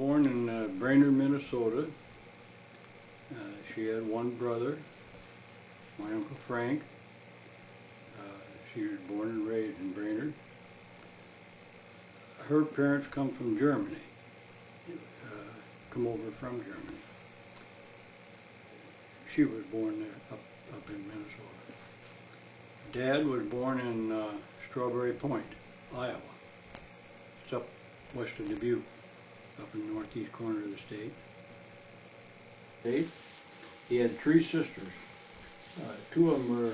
born in Brainerd, Minnesota. She had one brother, my Uncle Frank. She was born and raised in Brainerd. Her parents come from Germany, come over from Germany. She was born there, up in Minnesota. Dad was born in Strawberry Point, Iowa. It's up west of Dubuque, up in the northeast corner of the state. He had three sisters. Two of them were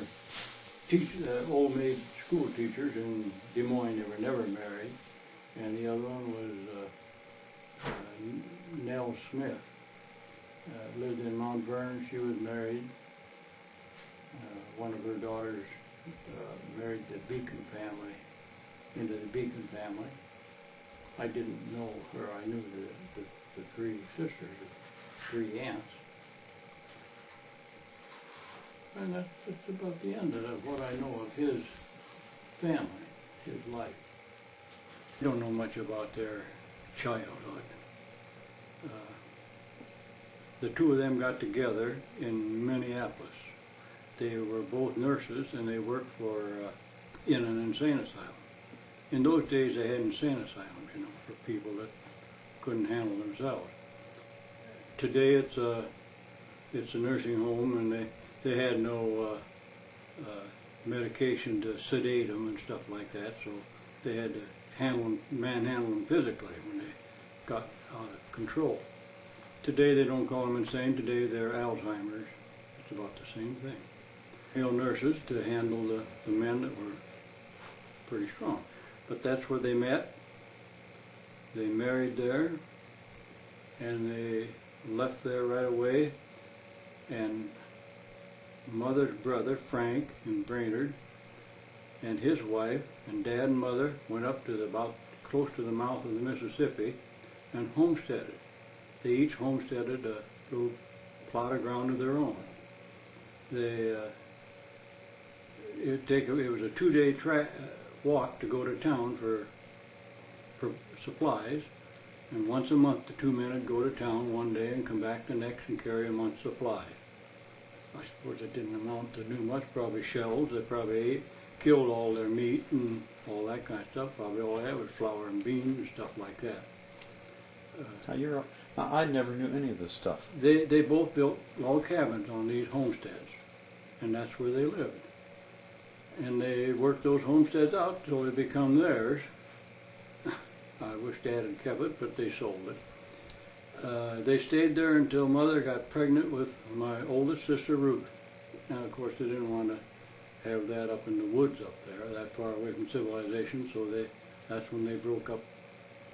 old maid school teachers in Des Moines. They were never married. And the other one was Nell Smith. Lived in Mount Vernon. She was married. One of her daughters married the Beacon family, into the Beacon family. I didn't know her. I knew the three sisters, the three aunts. And that's just about the end of what I know of his family, his life. I don't know much about their childhood. The two of them got together in Minneapolis. They were both nurses and they worked in an insane asylum. In those days they had insane asylums, you know, for people that couldn't handle themselves. Today it's a nursing home, and they had no medication to sedate them and stuff like that, so they had to manhandle them physically when they got out of control. Today they don't call them insane. Today they're Alzheimer's. It's about the same thing. Male nurses to handle the men that were pretty strong. But that's where they met. They married there, and they left there right away. And Mother's brother, Frank, in Brainerd, and his wife and Dad and Mother went up to about close to the mouth of the Mississippi and homesteaded. They each homesteaded a little plot of ground of their own. It was a 2-day walk to go to town for supplies, and once a month the two men would go to town one day and come back the next and carry a month's supply. I suppose it didn't amount to do much, probably shells. They probably killed all their meat and all that kind of stuff. Probably all they had was flour and beans and stuff like that. I never knew any of this stuff. They both built log cabins on these homesteads, and that's where they lived. And they worked those homesteads out till they become theirs. I wish Dad had kept it, but they sold it. They stayed there until Mother got pregnant with my oldest sister, Ruth. And of course they didn't want to have that up in the woods up there, that far away from civilization, so that's when they broke up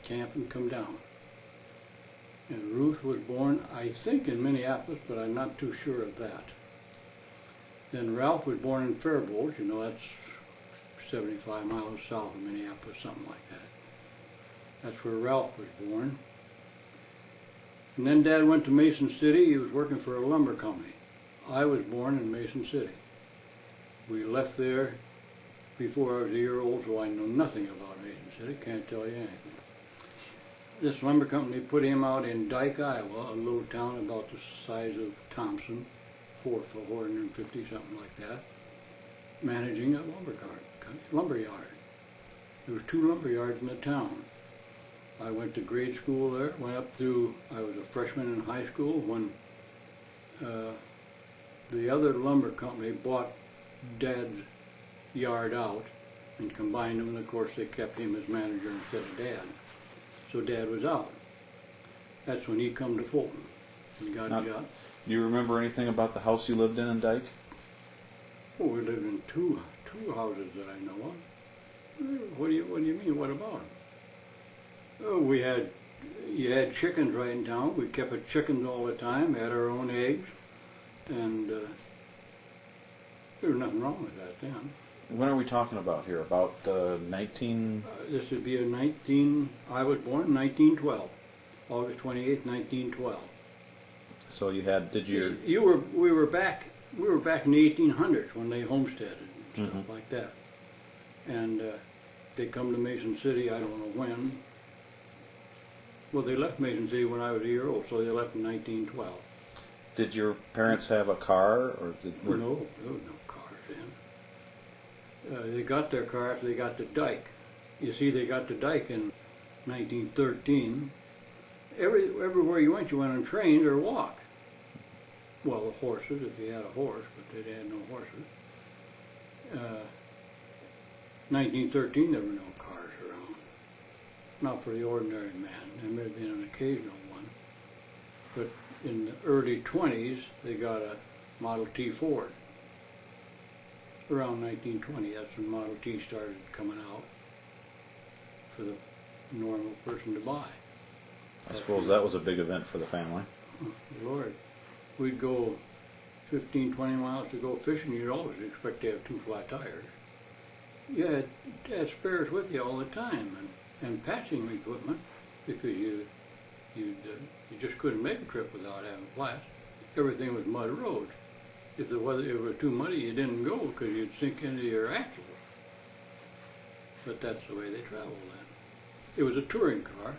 camp and come down. And Ruth was born, I think, in Minneapolis, but I'm not too sure of that. Then Ralph was born in Faribault, you know, that's 75 miles south of Minneapolis, something like that. That's where Ralph was born. And then Dad went to Mason City. He was working for a lumber company. I was born in Mason City. We left there before I was a year old, so I know nothing about Mason City, can't tell you anything. This lumber company put him out in Dike, Iowa, a little town about the size of Thompson, 450, something like that, managing a lumber yard. There was 2 lumber yards in the town. I went to grade school there, went up through, I was a freshman in high school when the other lumber company bought Dad's yard out and combined them, and of course they kept him as manager instead of Dad. So Dad was out. That's when he come to Fulton and got a job. Do you remember anything about the house you lived in Dike? Oh, we lived in two houses that I know of. What do you mean? What about them? Oh, you had chickens right in town. We kept chickens all the time, had our own eggs, and there was nothing wrong with that then. When are we talking about here? About the 19... This would be I was born in 1912, August 28th, 1912. So you had, we were back in the 1800s when they homesteaded and stuff like that. And they come to Mason City, I don't know when. Well, they left Mason City when I was a year old, so they left in 1912. Did your parents have a car, or No, there was no cars then. They got their car after they got the dike. You see, they got the dike in 1913. Everywhere you went on trains or walked. Well, the horses, if you had a horse, but they had no horses. 1913, there were no cars around. Not for the ordinary man. There may have been an occasional one. But in the early 20s, they got a Model T Ford. Around 1920, that's when Model T started coming out for the normal person to buy. I suppose that was a big event for the family. Oh, Lord, we'd go 15, 20 miles to go fishing. You'd always expect to have 2 flat tires. You had spares with you all the time, and patching equipment, because you just couldn't make a trip without having flats. Everything was mud roads. If the weather it was too muddy, you didn't go because you'd sink into your axles. But that's the way they traveled then. It was a touring car,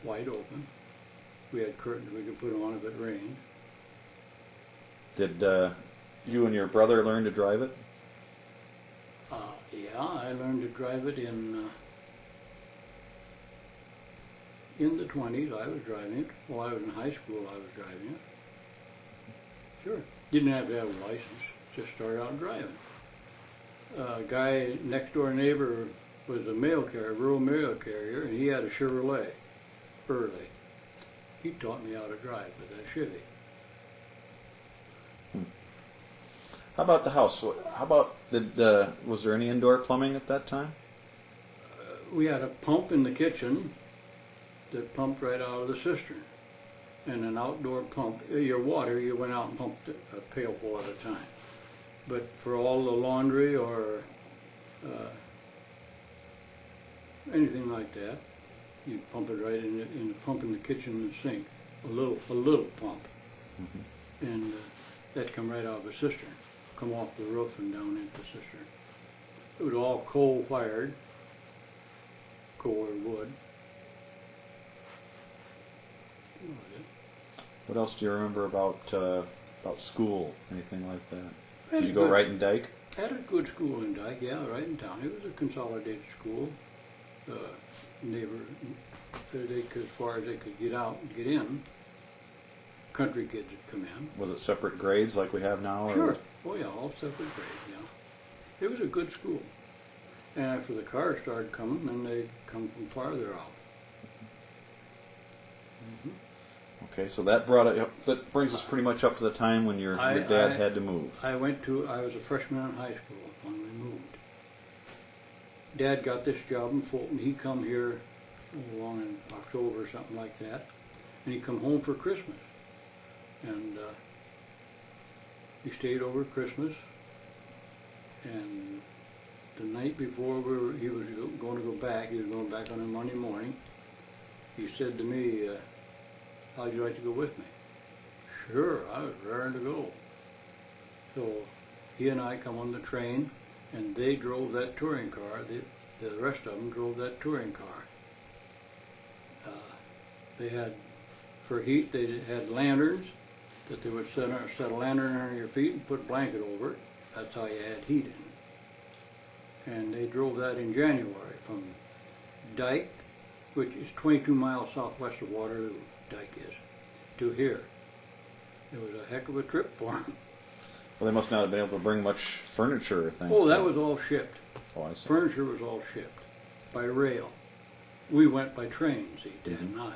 wide open. We had curtains we could put on if it rained. Did you and your brother learn to drive it? Yeah, I learned to drive it in the 20s. I was driving it. While I was in high school, I was driving it. Sure. Didn't have to have a license. Just started out driving. A guy, next door neighbor, was a mail carrier, rural mail carrier, and he had a Chevrolet early. He taught me how to drive with that Chevy. How about the house? How about was there any indoor plumbing at that time? We had a pump in the kitchen that pumped right out of the cistern, and an outdoor pump. Your water, you went out and pumped a pailful at a time. But for all the laundry or anything like that, you pump it right in the pump in the kitchen and sink. A little pump, and that come right out of a cistern, come off the roof and down into the cistern. It was all coal fired, coal or wood. What else do you remember about school? Anything like that? Did you go right in Dyke? Had a good school in Dyke, yeah, right in town. It was a consolidated school. They as far as they could get out and get in. Country kids would come in. Was it separate grades like we have now? Sure. Oh yeah, all separate grades, yeah. It was a good school. And after the cars started coming, then they come from farther out. Okay, so that brings us pretty much up to the time when your dad had to move. I was a freshman in high school when we moved. Dad got this job in Fulton. He come here along in October or something like that, and he come home for Christmas. And he stayed over Christmas, and the night before he was going to go back, he was going back on a Monday morning, he said to me, how'd you like to go with me? Sure, I was raring to go. So he and I come on the train, and they drove that touring car. The rest of them drove that touring car. They had, for heat, they had lanterns that they would set a lantern under your feet and put a blanket over it. That's how you had heat in. And they drove that in January from Dyke, which is 22 miles southwest of Waterloo, Dyke is, to here. It was a heck of a trip for them. Well, they must not have been able to bring much furniture or things. Oh, that was all shipped. Oh, I see. Furniture was all shipped by rail. We went by train, see, Dad and I.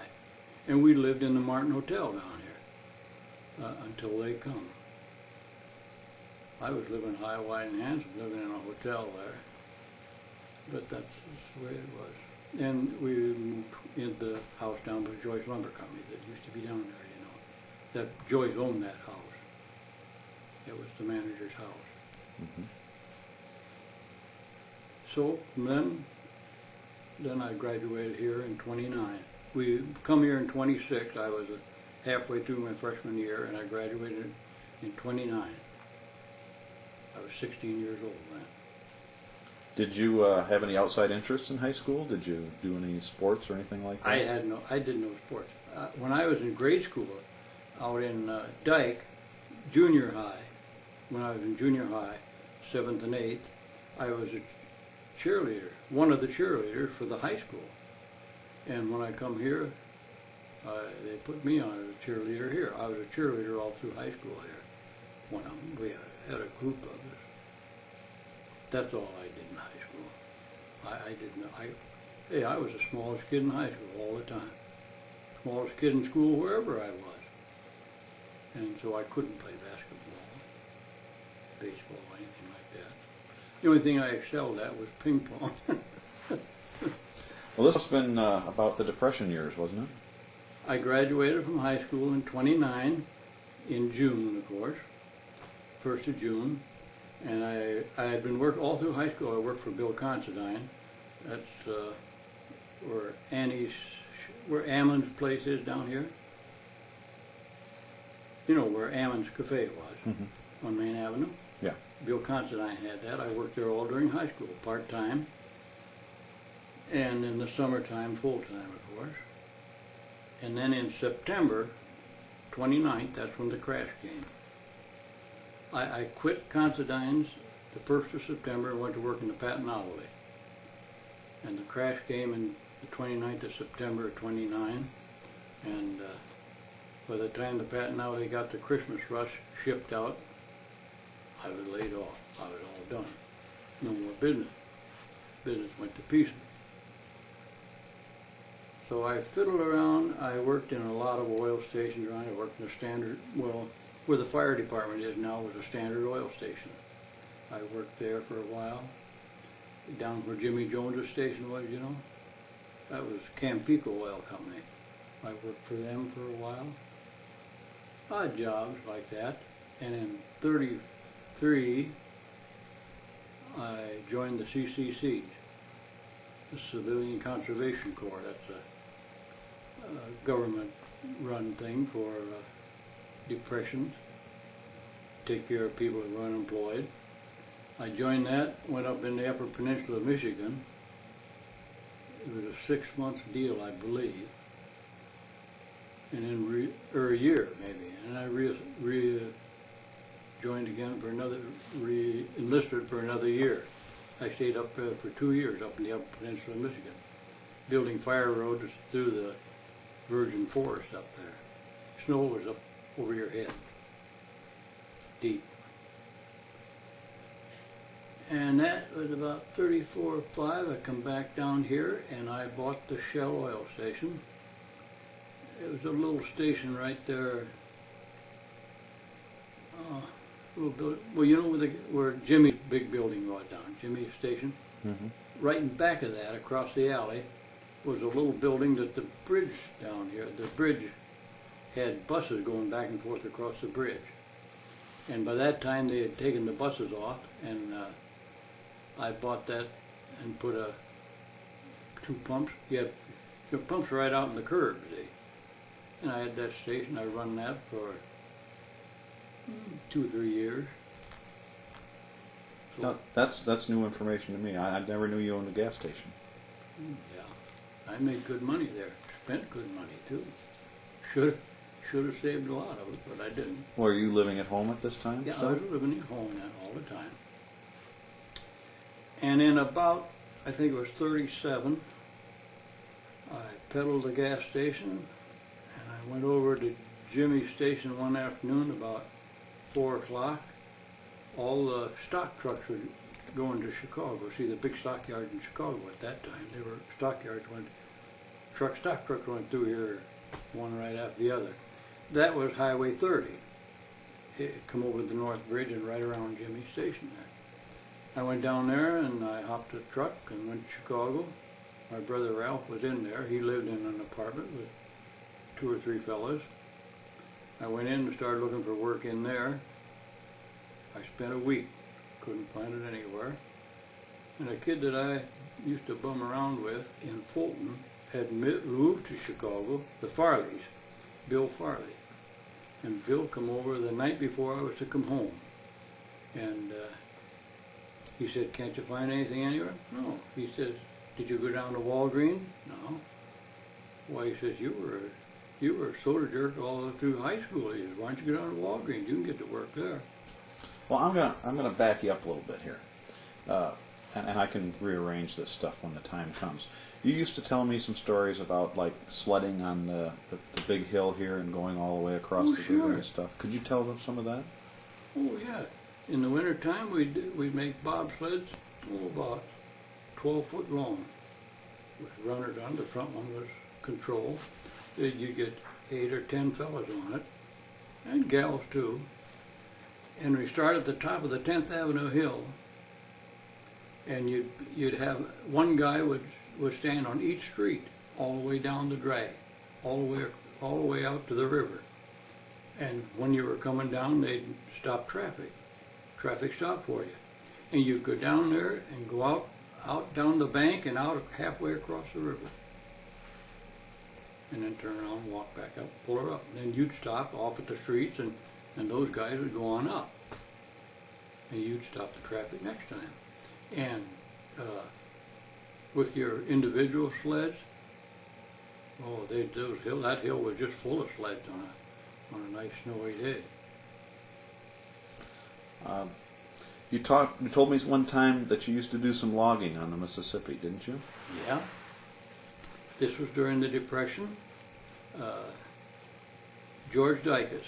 And we lived in the Martin Hotel down here until they come. I was living high, wide, and handsome, living in a hotel there. But that's just the way it was. And we moved in the house down by Joyce Lumber Company that used to be down there, you know. That Joyce owned that house. It was the manager's house. So from then I graduated here in 29. We come here in 26. I was halfway through my freshman year, and I graduated in 29. I was 16 years old then. Did you have any outside interests in high school? Did you do any sports or anything like that? I did no sports. When I was in grade school, out in Dyke, junior high, when I was in junior high, 7th and 8th, I was a cheerleader, one of the cheerleaders for the high school. And when I come here, they put me on as a cheerleader here. I was a cheerleader all through high school here. We had a group of us. That's all I did in high school. I didn't. I was the smallest kid in high school all the time. Smallest kid in school wherever I was. And so I couldn't play basketball, baseball, anything like that. The only thing I excelled at was ping pong. Well, this has been about the Depression years, wasn't it? I graduated from high school in '29, in June, of course, 1st of June. And I had been working all through high school. I worked for Bill Considine. That's where Ammon's place is down here. You know where Ammon's Cafe was, on Main Avenue. Yeah. Bill Considine had that. I worked there all during high school, part-time. And in the summertime, full-time, of course. And then in September 29th, that's when the crash came. I quit Considine's the 1st of September and went to work in the Patent Alley. And the crash came on the 29th of September of '29. And by the time the Patent Alley got the Christmas rush shipped out, I was laid off. I was all done. No more business. Business went to pieces. So I fiddled around. I worked in a lot of oil stations around. I worked in a standard, well, where the fire department is now was a Standard Oil station. I worked there for a while. Down where Jimmy Jones' station was, you know. That was Campico Oil Company. I worked for them for a while. Odd jobs like that. And in '33, I joined the CCC, the Civilian Conservation Corps. That's a government-run thing for depressions, take care of people who are unemployed. I joined that, went up in the Upper Peninsula of Michigan. It was a 6-month deal, I believe, and then or a year maybe. And I joined again for another, enlisted for another year. I stayed up for 2 years up in the Upper Peninsula of Michigan, building fire roads through the virgin forest up there. Snow was up over your head, deep. And that was about 34 or 5. I come back down here and I bought the Shell Oil Station. It was a little station right there. Little building. Well, you know where Jimmy's big building was down, Jimmy's station? Right in back of that, across the alley, was a little building that the bridge down here, the bridge had buses going back and forth across the bridge. And by that time they had taken the buses off, and I bought that and put 2 pumps. You had the pumps right out in the curb, see. And I had that station. I run that for 2 or 3 years. So, No, that's new information to me. I never knew you owned a gas station. yeah, I made good money there. Spent good money too. Should have saved a lot of it, but I didn't. Were you living at home at this time? Yeah, so? I was living at home then all the time. And in about, I think it was 37, I pedaled the gas station, and I went over to Jimmy's station one afternoon about 4 o'clock. All the stock trucks were going to Chicago. See, the big stockyards in Chicago at that time, they were stockyards stock trucks went through here, one right after the other. That was Highway 30. It come over the North Bridge and right around Jimmy's station there. I went down there and I hopped a truck and went to Chicago. My brother Ralph was in there. He lived in an apartment with 2 or 3 fellas. I went in and started looking for work in there. I spent a week, couldn't find it anywhere. And a kid that I used to bum around with in Fulton had moved to Chicago, the Farleys, Bill Farley. And Bill come over the night before I was to come home. And He said, can't you find anything anywhere? No. He says, did you go down to Walgreens? No. Why, he says, you were a soda jerk all through high school. He says, why don't you go down to Walgreens? You can get to work there. Well, I'm gonna back you up a little bit here, and I can rearrange this stuff when the time comes. You used to tell me some stories about like sledding on the big hill here and going all the way across the river and stuff. Could you tell them some of that? Oh yeah. In the wintertime, we'd make bobsleds, about 12 foot long, with runners on. The front one was control. You'd get 8 or 10 fellas on it, and gals too. And we start at the top of the 10th Avenue Hill, and you'd have one guy would stand on each street all the way down the drag, all the way out to the river. And when you were coming down, they'd stop traffic stop for you. And you'd go down there and go out down the bank and out halfway across the river. And then turn around and walk back up, pull her up. And then you'd stop off at the streets and those guys would go on up. And you'd stop the traffic next time. And with your individual sleds, that hill was just full of sleds on a nice snowy day. You told me one time that you used to do some logging on the Mississippi, didn't you? Yeah. This was during the Depression. George Dicus,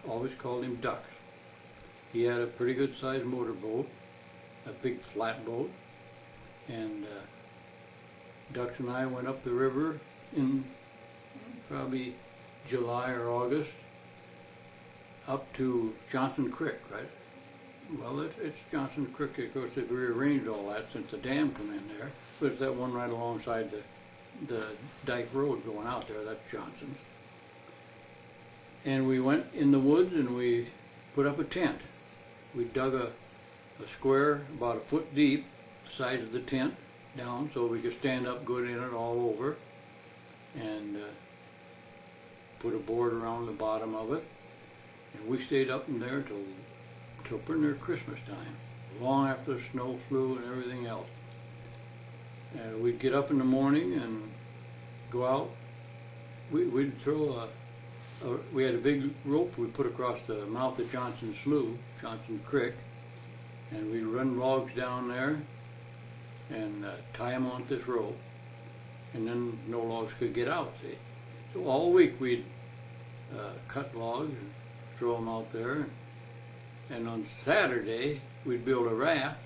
always called him Ducks. He had a pretty good sized motorboat, a big flatboat, and Ducks and I went up the river in probably July or August, up to Johnson Creek, right? Well, it's Johnson Creek. Of course, they've rearranged all that since the dam come in there. But it's that one right alongside the dike road going out there. That's Johnson's. And we went in the woods and we put up a tent. We dug a square about a foot deep, the size of the tent, down so we could stand up good in it all over, and put a board around the bottom of it. And we stayed up in there till pretty near Christmas time, long after the snow flew and everything else. We'd get up in the morning and go out. We'd throw we had a big rope we put across the mouth of Johnson Creek, and we'd run logs down there and tie them on this rope, and then no logs could get out, see. So all week we'd cut logs and throw them out there, and on Saturday we'd build a raft,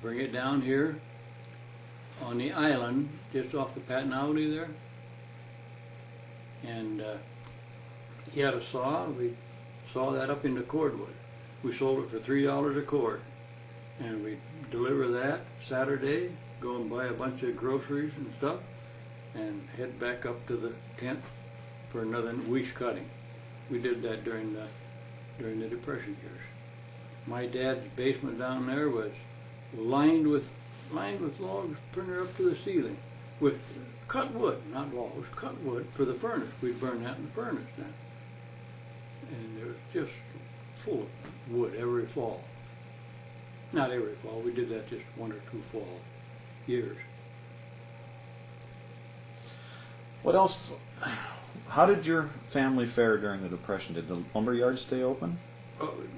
bring it down here on the island just off the Patanowity there, and he had a saw. We saw that up into cordwood. We sold it for $3 a cord, and we'd deliver that Saturday, go and buy a bunch of groceries and stuff, and head back up to the tent for another week's cutting. We did that during the Depression years. My dad's basement down there was lined with logs pretty near up to the ceiling, with cut wood, not logs, cut wood for the furnace. We'd burn that in the furnace then. And it was just full of wood every fall. Not every fall, we did that just 1 or 2 fall years. What else? How did your family fare during the Depression? Did the lumberyard stay open?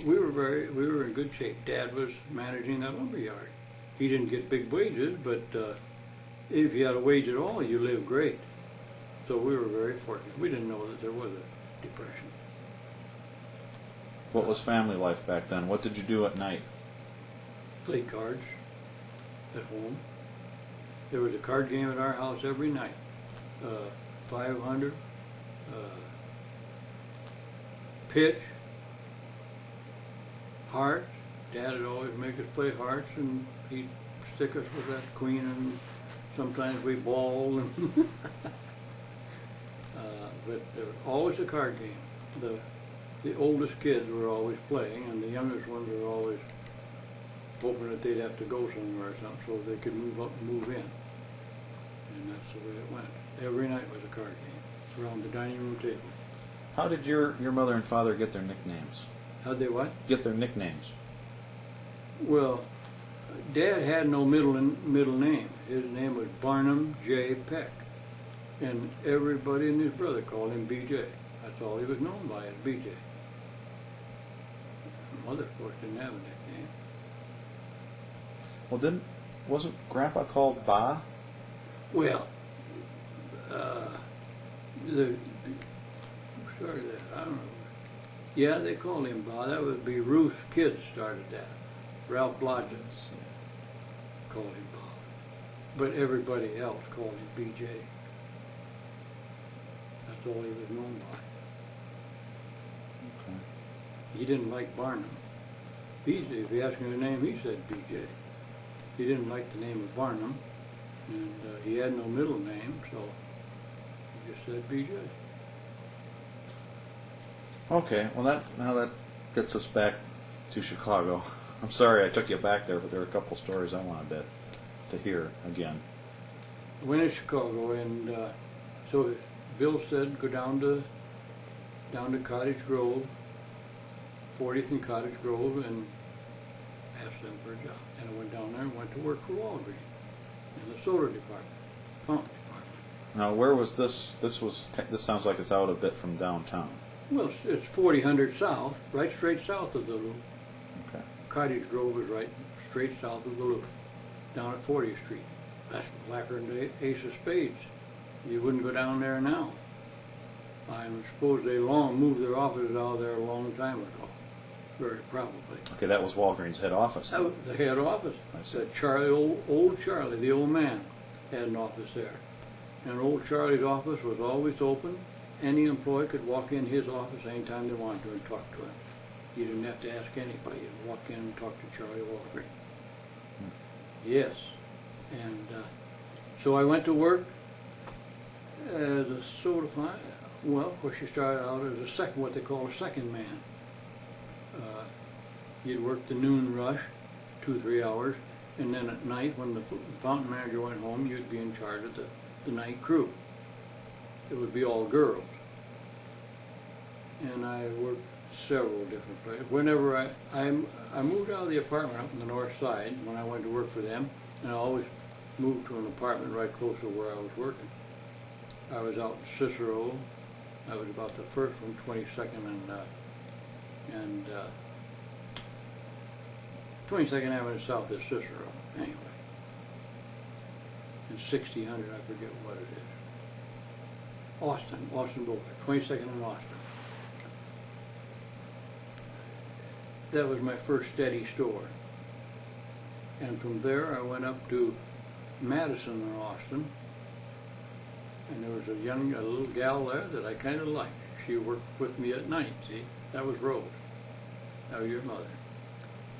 We were in good shape. Dad was managing that lumberyard. He didn't get big wages, but if you had a wage at all, you lived great. So we were very fortunate. We didn't know that there was a depression. What was family life back then? What did you do at night? Play cards at home. There was a card game at our house every night. 500, pitch, hearts. Dad would always make us play hearts, and he'd stick us with that queen, and sometimes we balled. And but there was always a card game. The oldest kids were always playing, and the youngest ones were always hoping that they'd have to go somewhere or something so they could move up and move in. And that's the way it went. Every night was a card game around the dining room table. How did your mother and father get their nicknames? How'd they what? Get their nicknames. Well, Dad had no middle name. His name was Barnum J. Peck, and everybody and his brother called him B.J. That's all he was known by, is B.J. Mother, of course, didn't have a nickname. Well, wasn't Grandpa called Ba? Well, who started that? I don't know. Yeah, they called him Bob. That would be Ruth's kids started that. Ralph Blodgett called him Bob. But everybody else called him B.J. That's all he was known by. Okay. He didn't like Barnum. If you ask him his name, he said B.J. He didn't like the name of Barnum, and he had no middle name, so he just said B.J. Okay, well now that gets us back to Chicago. I'm sorry I took you back there, but there are a couple stories I wanted to hear again. Went to Chicago, and so Bill said go down to Cottage Grove, 40th and Cottage Grove, and asked them for a job. And I went down there and went to work for Walgreens in the soda department, fountain department. Now, where was this? This sounds like it's out a bit from downtown. Well, it's 4000 south, right straight south of the loop. Okay. Cottage Grove is right straight south of the loop, down at 40th Street. That's Blacker and the Ace of Spades. You wouldn't go down there now. I suppose they moved their offices out of there a long time ago, very probably. Okay, that was Walgreens' head office. That was the head office. I see. That Charlie, old Charlie, the old man, had an office there. And old Charlie's office was always open. Any employee could walk in his office anytime they wanted to and talk to him. You didn't have to ask anybody. You'd walk in and talk to Charlie Walgreens. Yes. And so I went to work as a soda fountain. Well, of course, you started out as what they call a second man. You'd work the noon rush, 2-3 hours, and then at night, when the fountain manager went home, you'd be in charge of the night crew. It would be all girls. And I worked several different places. Whenever I moved out of the apartment up on the north side when I went to work for them, and I always moved to an apartment right close to where I was working. I was out in Cicero. I was about the first one, 22nd and 22nd Avenue South is Cicero, anyway. And 6000, I forget what it is. Austin Boulevard, 22nd and Austin. That was my first steady store. And from there I went up to Madison and Austin. And there was a little gal there that I kind of liked. She worked with me at night, see? That was Rose. That was your mother.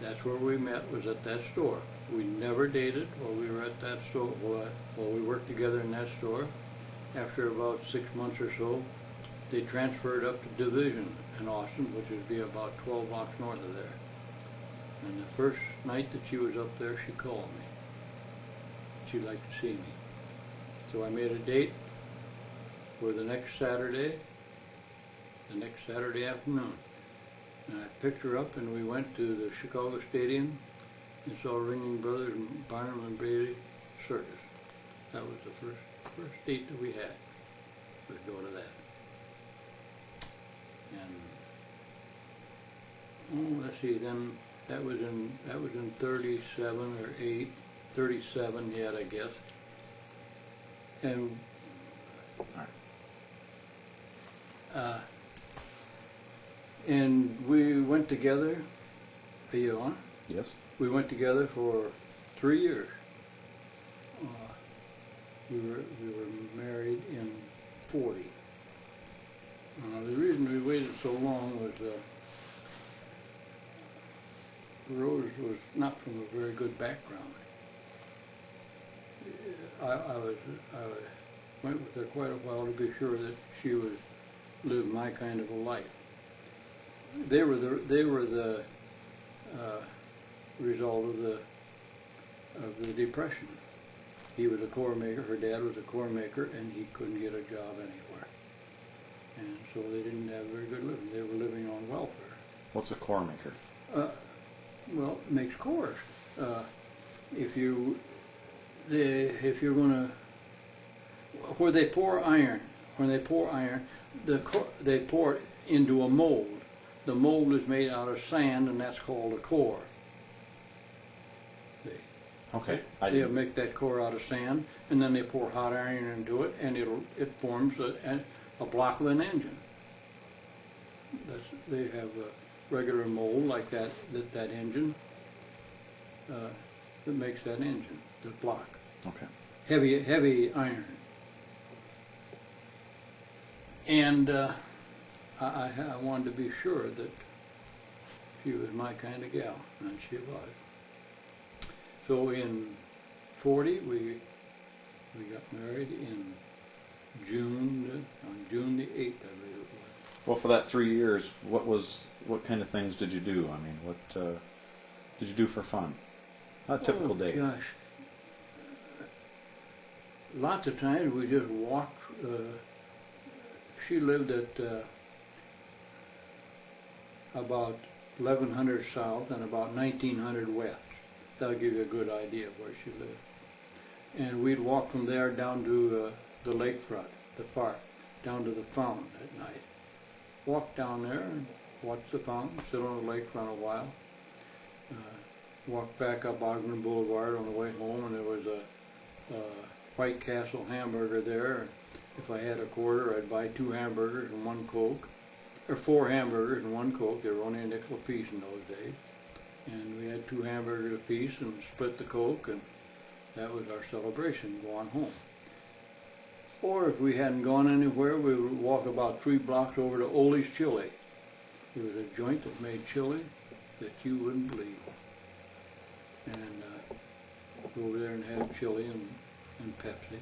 That's where we met, was at that store. We never dated while we were at that store, while we worked together in that store. After about 6 months or so, they transferred up to Division in Austin, which would be about 12 blocks north of there. And the first night that she was up there, she called me. She'd like to see me. So I made a date for the next Saturday afternoon. And I picked her up and we went to the Chicago Stadium and saw Ringling Brothers and Barnum and Bailey Circus. That was the first date that we had, was go to that. And let's see, then that was in 37 or 8, 37 yet, I guess. And and we went together. Are you on? Yes. We went together for 3 years. We were married in 40. The reason we waited so long was Rose was not from a very good background. I went with her quite a while to be sure that she would live my kind of a life. They were the result of the Depression. He was a core maker, her dad was a core maker, and he couldn't get a job anywhere. And so they didn't have very good living. They were living on welfare. What's a core maker? Well, it makes cores. If you're going to, where they pour iron, they pour it into a mold. The mold is made out of sand, and that's called a core. Okay. They'll make that core out of sand, and then they pour hot iron into it, and it forms a block of an engine. They have a regular mold like that engine that makes that engine, the block. Okay. Heavy iron. And I wanted to be sure that she was my kind of gal, and she was. So in 40, we got married in on June the 8th, I believe it was. Well, for that 3 years, what kind of things did you do? I mean, what did you do for fun? Not a typical day. Gosh. Lots of times we just walked. She lived at about 1100 south and about 1900 west. That'll give you a good idea of where she lived. And we'd walk from there down to the lakefront, the park, down to the fountain at night. Walk down there and watch the fountain, sit on the lakefront a while. Walk back up Ogden Boulevard on the way home, and there was a White Castle hamburger there. If I had a quarter, I'd buy 2 hamburgers and 1 Coke, or 4 hamburgers and 1 Coke. They were only a nickel a piece in those days. And we had 2 hamburgers a piece and split the Coke, and that was our celebration, going home. Or if we hadn't gone anywhere, we would walk about 3 blocks over to Ole's Chili. It was a joint that made chili that you wouldn't believe. And go over there and have chili and Pepsi.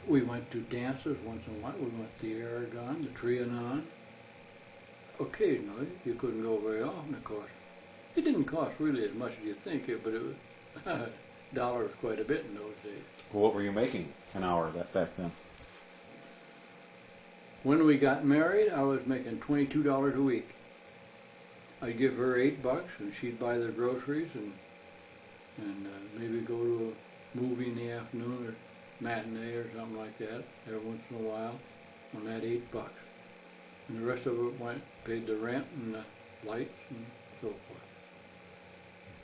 We went to dances once in a while. We went to the Aragon, the Trianon. Occasionally, you couldn't go very often, of course. It didn't cost really as much as you think, but it was dollars quite a bit in those days. Well, what were you making an hour back then? When we got married, I was making $22 a week. I'd give her $8, and she'd buy the groceries, and maybe go to a movie in the afternoon or matinee or something like that every once in a while on that $8. And the rest of it paid the rent and the lights and so forth.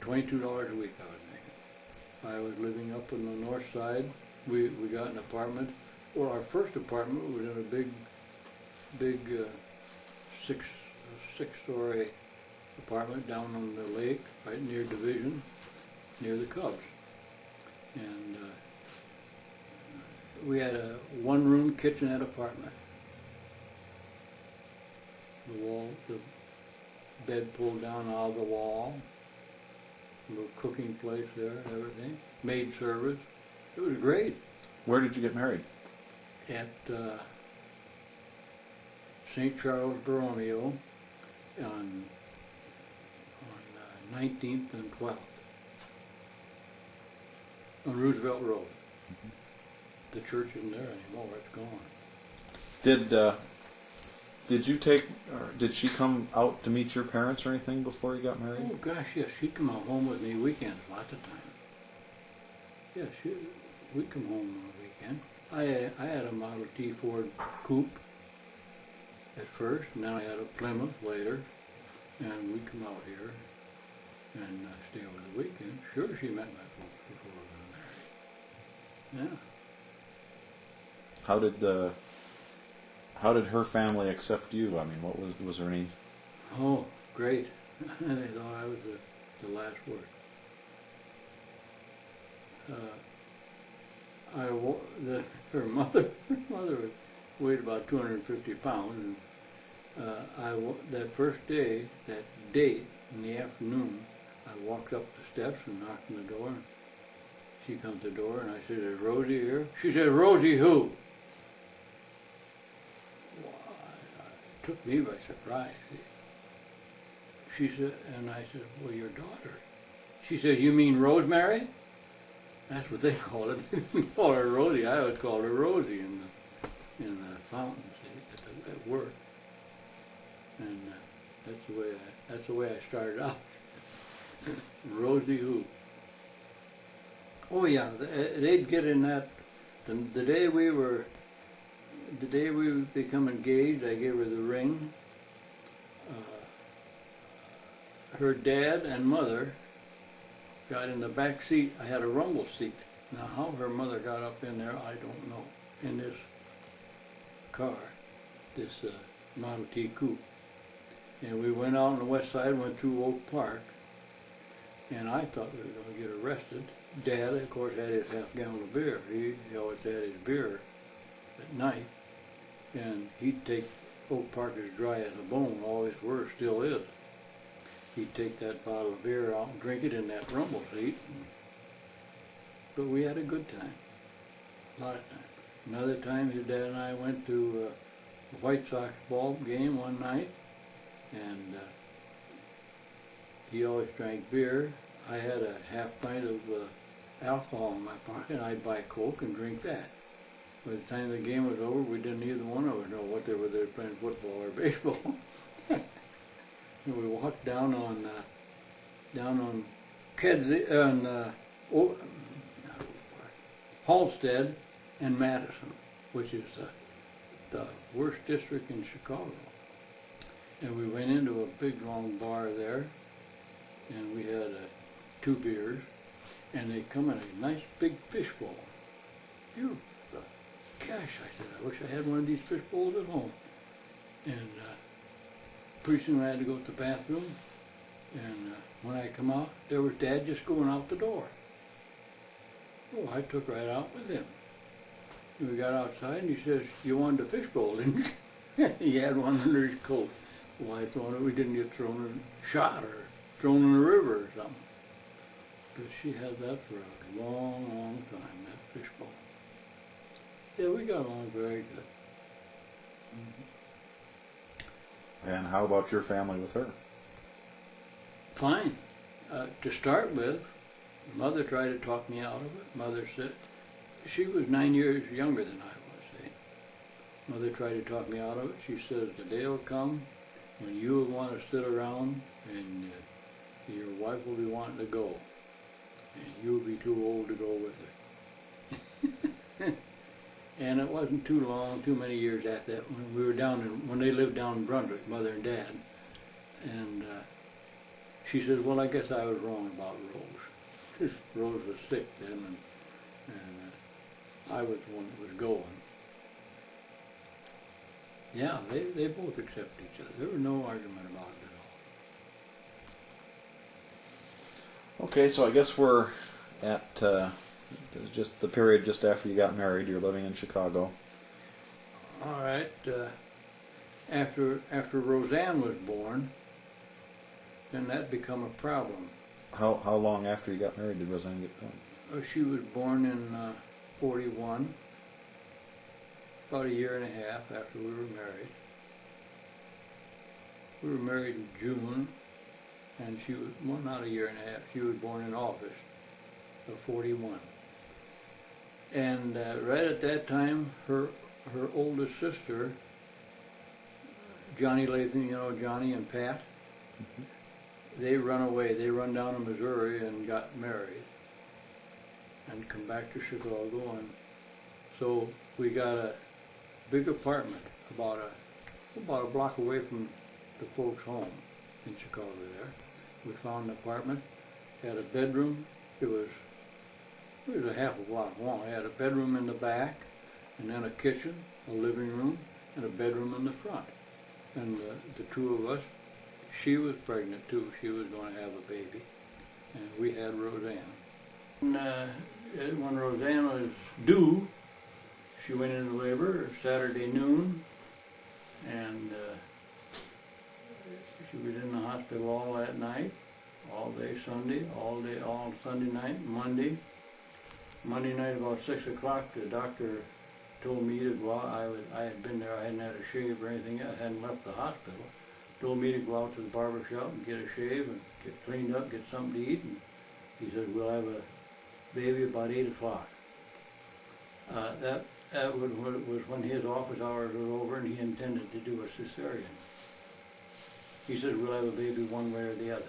$22 a week I was making. I was living up on the north side. We got an apartment. Well, our first apartment was in a big six-story apartment down on the lake, right near Division, near the Cubs. And we had a 1-room kitchenette apartment. The bed pulled down out of the wall, a little cooking place there, everything, maid service. It was great. Where did you get married? At St. Charles Borromeo on 19th and 12th on Roosevelt Road. Mm-hmm. The church isn't there anymore; it's gone. Did you take, or did she come out to meet your parents or anything before you got married? Oh gosh, yes, she'd come out home with me weekends lots of times. Yes, we'd come home on the weekend. I had a Model T Ford Coupe at first, and then I had a Plymouth later, and we'd come out here and stay over the weekend. Sure, she met my folks before we got married. Yeah. How did her family accept you? I mean, was there any? Oh, great! They thought I was the last word. Her mother weighed about 250 pounds, and that first day, that date in the afternoon, I walked up the steps and knocked on the door. She comes to the door, and I said, "Is Rosie here?" She said, "Rosie who?" Took me by surprise. She said, and I said, "Well, your daughter." She said, "You mean Rosemary?" That's what they call it. They didn't call her Rosie. I always called her Rosie in the fountain at work. And That's the way I started out. Rosie who? Oh yeah, they'd get in that. The day we become engaged, I gave her the ring. Her dad and mother got in the back seat. I had a rumble seat. Now, how her mother got up in there, I don't know. In this car, this Model T coupe, and we went out on the west side, went through Oak Park, and I thought we were going to get arrested. Dad, of course, had his half-gallon of beer. He always had his beer at night, and he'd take Oak Park as dry as a bone. Always were, still is. He'd take that bottle of beer out and drink it in that rumble seat. But we had a good time, a lot of time. Another time, his dad and I went to a White Sox ball game one night, and he always drank beer. I had a half pint of alcohol in my pocket, and I'd buy Coke and drink that. By the time the game was over, we didn't either one of us know what they were playing, football or baseball. And we walked down on Kedzie, Halstead and Madison, which is the worst district in Chicago. And we went into a big long bar there, and we had 2 beers, and they come in a nice big fishbowl. Beautiful. Gosh, I said, I wish I had one of these fish bowls at home. And pretty soon I had to go to the bathroom, and when I come out, there was Dad just going out the door. Well, I took right out with him. And we got outside, and he says, "You wanted a fish bowl, didn't you?" He had one under his coat. Well, I thought we didn't get shot or thrown in the river or something. But she had that for a long, long time, that fish bowl. Yeah, we got along very good. Mm-hmm. And how about your family with her? Fine. To start with, Mother tried to talk me out of it. Mother said, she was 9 years younger than I was. See? Mother tried to talk me out of it. She says, the day will come when you will want to sit around and your wife will be wanting to go. And you'll be too old to go with her. And it wasn't too long, too many years after that, when we were when they lived down in Brunswick, Mother and Dad. And she said, well, I guess I was wrong about Rose. Rose was sick then, and I was the one that was going. Yeah, they both accepted each other. There was no argument about it at all. Okay, so I guess we're at just the period just after you got married. You're living in Chicago. All right. After Roseanne was born, then that become a problem. How long after you got married did Roseanne get born? She was born in 41, about a year and a half after we were married. We were married in June, and she was, well, not a year and a half, she was born in August of 41. And right at that time, her oldest sister, Johnny Latham, you know Johnny and Pat, mm-hmm. They run away. They run down to Missouri and got married and come back to Chicago. And so we got a big apartment about a block away from the folks' home in Chicago there. We found an apartment, had a bedroom. It was a half a block long. It had a bedroom in the back, and then a kitchen, a living room, and a bedroom in the front. And the two of us, she was pregnant too. She was going to have a baby. And we had Roseanne. And when Roseanne was due, she went into labor Saturday noon, and she was in the hospital all that night, all day Sunday, all Sunday night, Monday. Monday night about 6 o'clock, the doctor told me to go out. I had been there, I hadn't had a shave or anything yet, I hadn't left the hospital. Told me to go out to the barber shop and get a shave and get cleaned up, get something to eat. And he said, we'll have a baby about 8 o'clock. That was when his office hours were over and he intended to do a cesarean. He said, we'll have a baby one way or the other.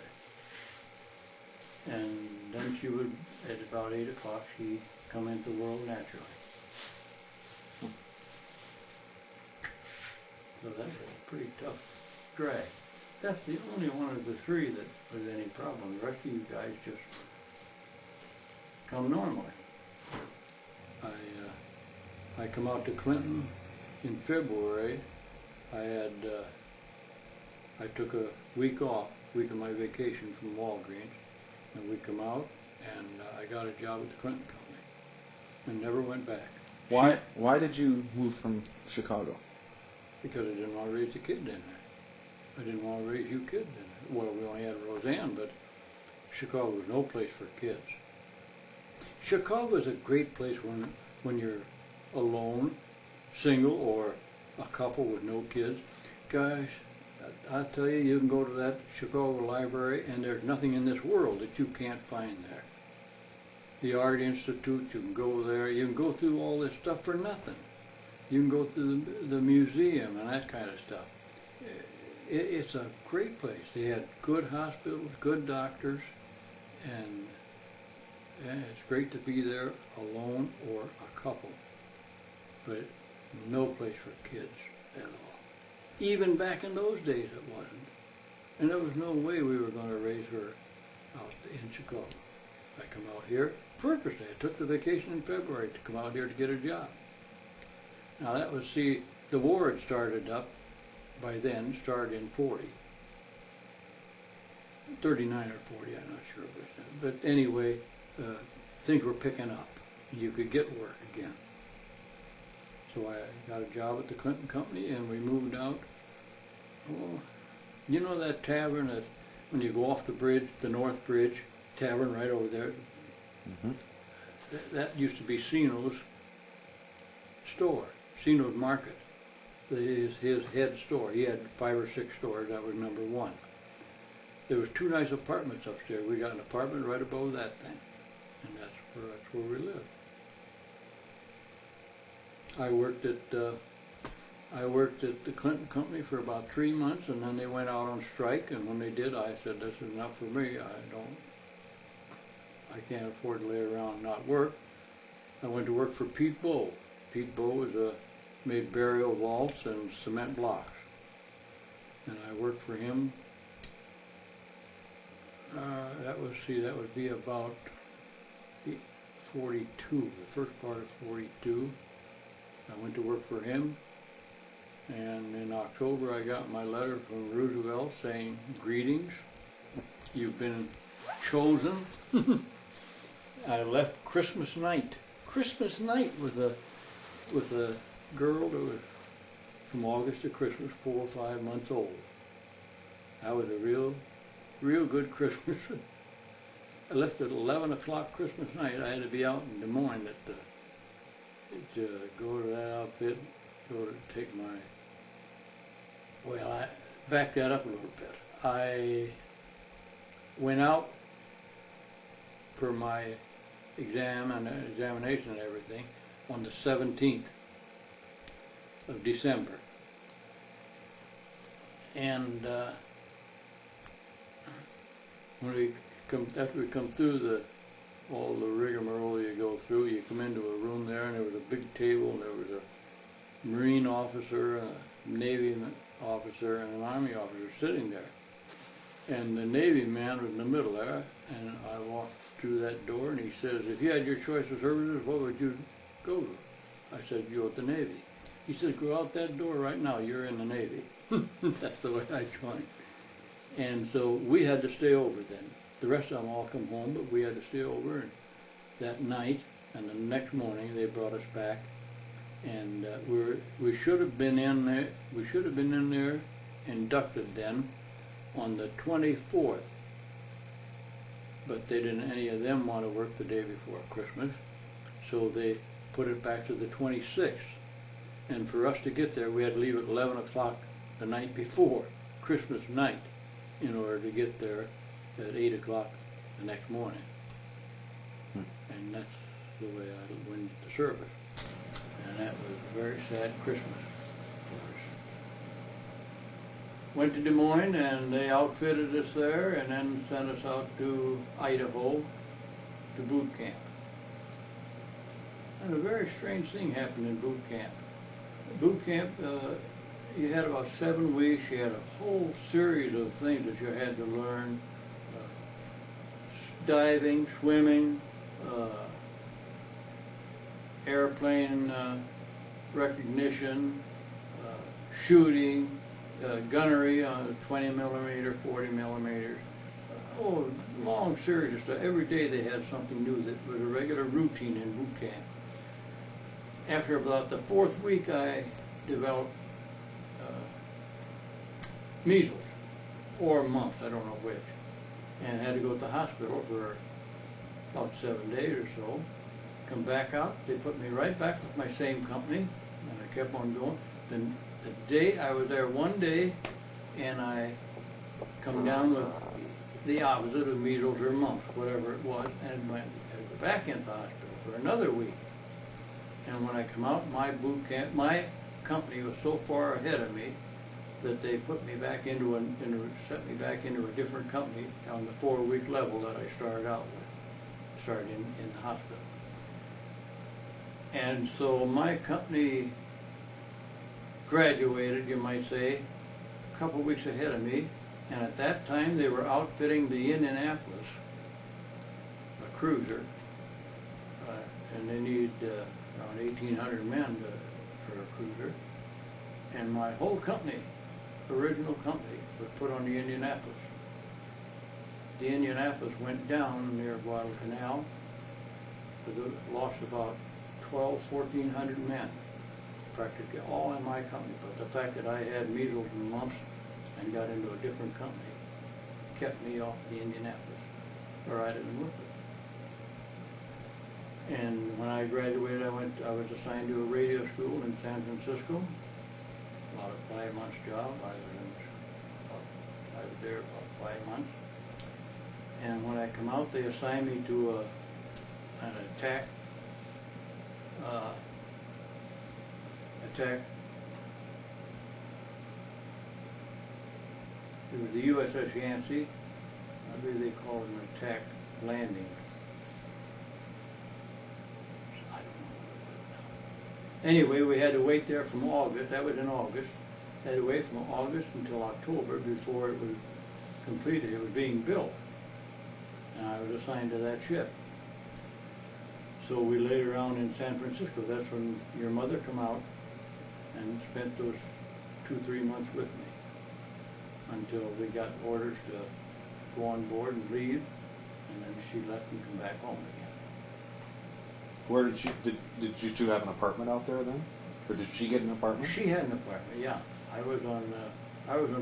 And then she would, at about 8 o'clock, she'd come into the world naturally. So that was a pretty tough drag. That's the only one of the three that was any problem. The rest of you guys just come normally. I come out to Clinton in February. I took a week off, week of my vacation from Walgreens, and we come out, and I got a job at the Clinton Company, and never went back. Why did you move from Chicago? Because I didn't want to raise a kid in there. I didn't want to raise you kids in there. Well, we only had Roseanne, but Chicago was no place for kids. Chicago is a great place when you're alone, single, or a couple with no kids. Guys, I tell you, you can go to that Chicago library and there's nothing in this world that you can't find there. The Art Institute, you can go there. You can go through all this stuff for nothing. You can go through the museum and that kind of stuff. It's a great place. They had good hospitals, good doctors, and it's great to be there alone or a couple. But no place for kids at all. Even back in those days it wasn't. And there was no way we were going to raise her out in Chicago. I come out here purposely. I took the vacation in February to come out here to get a job. Now that was, see, the war had started up by then, started in 40. 39 or 40, I'm not sure which. But anyway, things were picking up. You could get work again. So I got a job at the Clinton Company, and we moved out. Oh, you know that tavern that when you go off the bridge, the North Bridge tavern right over there? Mm-hmm. That used to be Sino's store, Sino's Market. His head store. He had 5 or 6 stores. That was number 1. There was 2 nice apartments upstairs. We got an apartment right above that thing, and that's where we lived. I worked at the Clinton Company for about 3 months, and then they went out on strike. And when they did, I said, "This is not for me. I can't afford to lay around and not work." I went to work for Pete Bowe. Pete Bowe made burial vaults and cement blocks, and I worked for him. That would be about 42, the first part of 42. I went to work for him, and in October I got my letter from Roosevelt saying, "Greetings, you've been chosen." I left Christmas night with a girl that was from August to Christmas, 4 or 5 months old. That was a real good Christmas. I left at 11 o'clock Christmas night. I had to be out in Des Moines to go to that outfit, go to take my, well, I back that up a little bit. I went out for my examination and everything on the 17th of December. And after we come through all the rigmarole you go through, you come into a room there, and there was a big table, and there was a Marine officer, a Navy officer, and an Army officer sitting there. And the Navy man was in the middle there, and I walked through that door, and he says, "If you had your choice of services, what would you go to?" I said, "Go with the Navy." He said, "Go out that door right now, you're in the Navy." That's the way I joined. And so we had to stay over then. The rest of them all come home, but we had to stay over that night, and the next morning they brought us back, and we should have been in there. We should have been in there, inducted then, on the 24th, but they didn't. Any of them want to work the day before Christmas, so they put it back to the 26th. And for us to get there, we had to leave at 11 o'clock the night before Christmas night, in order to get there at 8 o'clock the next morning. And that's the way I went to service. And that was a very sad Christmas for us. went to Des Moines, and they outfitted us there and then sent us out to Idaho to boot camp. And a very strange thing happened in boot camp. Boot camp, you had about 7 weeks. You had a whole series of things that you had to learn. Diving, swimming, airplane recognition, shooting, gunnery on 20 millimeter, 40 millimeters. Oh, long series of stuff. Every day they had something new that was a regular routine in boot camp. After about the 4th week, I developed measles, or mumps, I don't know which, and had to go to the hospital for about 7 days or so. Come back out, they put me right back with my same company, and I kept on going. Then the day I was there, one day, and I come down with the opposite of measles or mumps, whatever it was, and went back into the hospital for another week. And when I come out, my boot camp, my company was so far ahead of me that they put me back set me back into a different company on the 4-week level that I started out with, started in the hospital. And so my company graduated, you might say, a couple of weeks ahead of me, and at that time they were outfitting the Indianapolis, a cruiser, and they needed around 1,800 men for a cruiser. And my whole company, original company, was put on the Indianapolis. The Indianapolis went down near Guadalcanal, lost about 1,400 men, practically all in my company. But the fact that I had measles and mumps and got into a different company kept me off the Indianapolis, or I didn't with it. And when I graduated, I was assigned to a radio school in San Francisco. About a 5-month job. I was there about 5 months. And when I come out, they assigned me to an attack. It was the USS Yancey. I believe they called it an attack landing. I don't know what it was now. Anyway, we had to wait there from August. That was in August. Had to wait from August until October before it was completed. It was being built, and I was assigned to that ship. So we laid around in San Francisco. That's when your mother come out and spent those 2-3 months with me until we got orders to go on board and leave, and then she left and come back home again. Where did you two have an apartment out there then? Or did she get an apartment? She had an apartment, yeah. I was on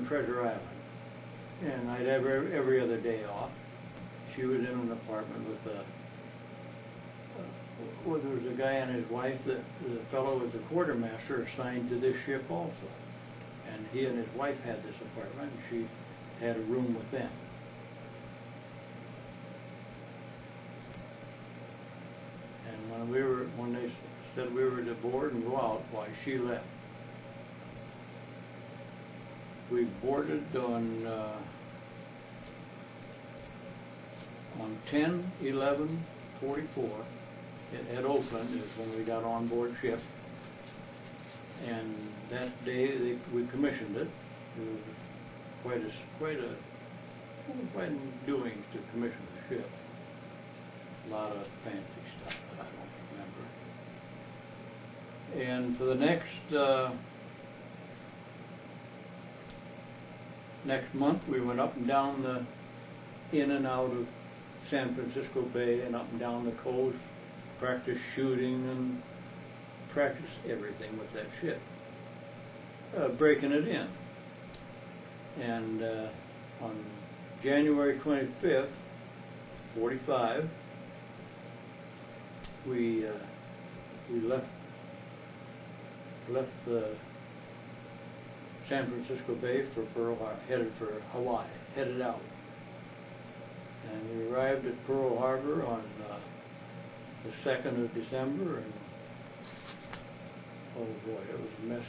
Treasure Island, and I'd have every other day off. She was in an apartment with well, there was a guy and his wife. The fellow was the quartermaster assigned to this ship also, and he and his wife had this apartment, and she had a room with them. And when they said we were to board and go out, why, she left. We boarded on 10/11/44 at Oakland is when we got on board ship. And that day we commissioned it. It was quite a doing to commission the ship. A lot of fancy stuff that I don't remember. And for the next month, we went up and down in and out of San Francisco Bay and up and down the coast, practice shooting and practice everything with that ship, breaking it in. And on January 25th, 45, we left the San Francisco Bay for Pearl Harbor, headed for Hawaii, headed out. And we arrived at Pearl Harbor on the 2nd of December, and oh boy, it was a mess.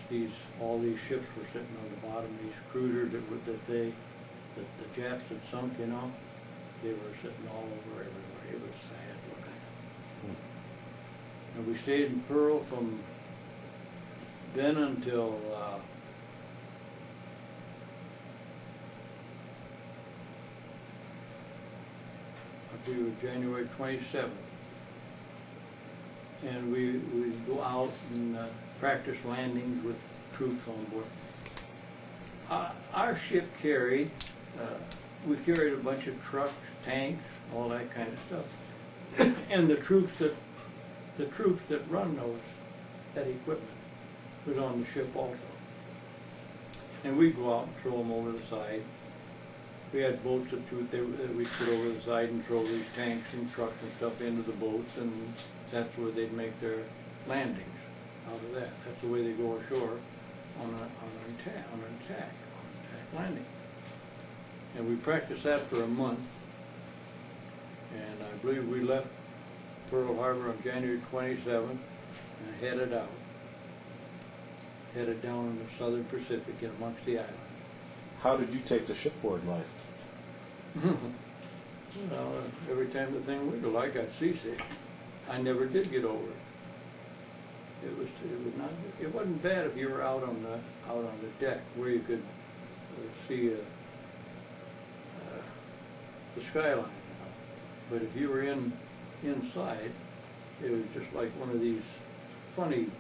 All these ships were sitting on the bottom, these cruisers that the Japs had sunk, you know, they were sitting all over everywhere. It was sad looking. And we stayed in Pearl from then until I believe it was January 27th. And we go out and practice landings with troops on board. Our ship carried, we carried a bunch of trucks, tanks, all that kind of stuff. And the troops that run that equipment was on the ship also. And we'd go out and throw them over the side. We had boats that we'd put over the side and throw these tanks and trucks and stuff into the boats, and that's where they'd make their landings out of that. That's the way they go ashore on an attack landing. And we practiced that for a month. And I believe we left Pearl Harbor on January 27th and headed down in the Southern Pacific and amongst the islands. How did you take the shipboard life? Well, every time the thing wiggled, I got seasick. I never did get over it. It wasn't bad if you were out on the deck where you could see the skyline. But if you were inside, it was just like one of these funny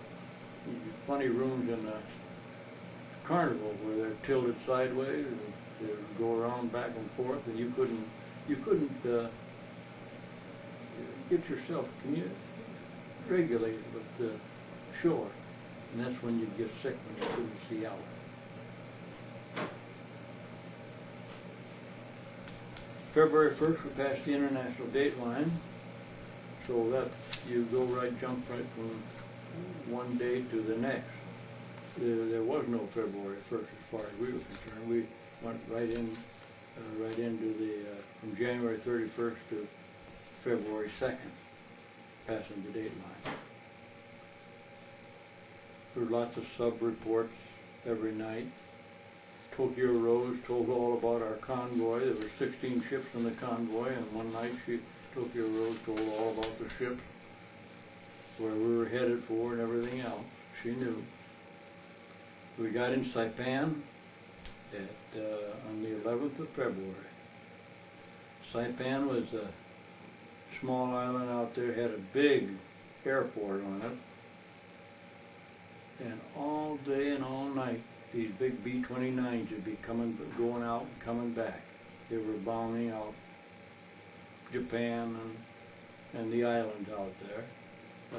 rooms in a carnival where they're tilted sideways and they go around back and forth, and you couldn't get yourself regulated with the shore, and that's when you'd get sick when you couldn't see out. February 1st, we passed the international date line, so that you jump right from one day to the next. There was no February 1st as far as we were concerned. We went right into from January 31st to February 2nd, passing the date line. There were lots of sub-reports every night. Tokyo Rose told all about our convoy. There were 16 ships in the convoy, and one night Tokyo Rose told all about the ships, where we were headed for and everything else. She knew. We got in Saipan on the 11th of February. Saipan was a small island out there, had a big airport on it, and all day and all night these big B-29s would be going out and coming back. They were bombing out Japan and the islands out there,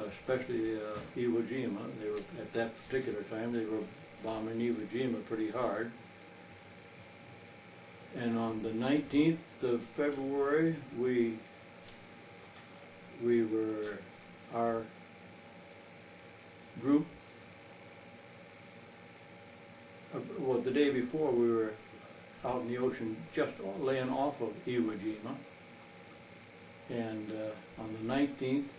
especially Iwo Jima. They were, at that particular time, they were bombing Iwo Jima pretty hard. And on the 19th of February, our group, well, the day before we were out in the ocean just laying off of Iwo Jima. And on the 19th,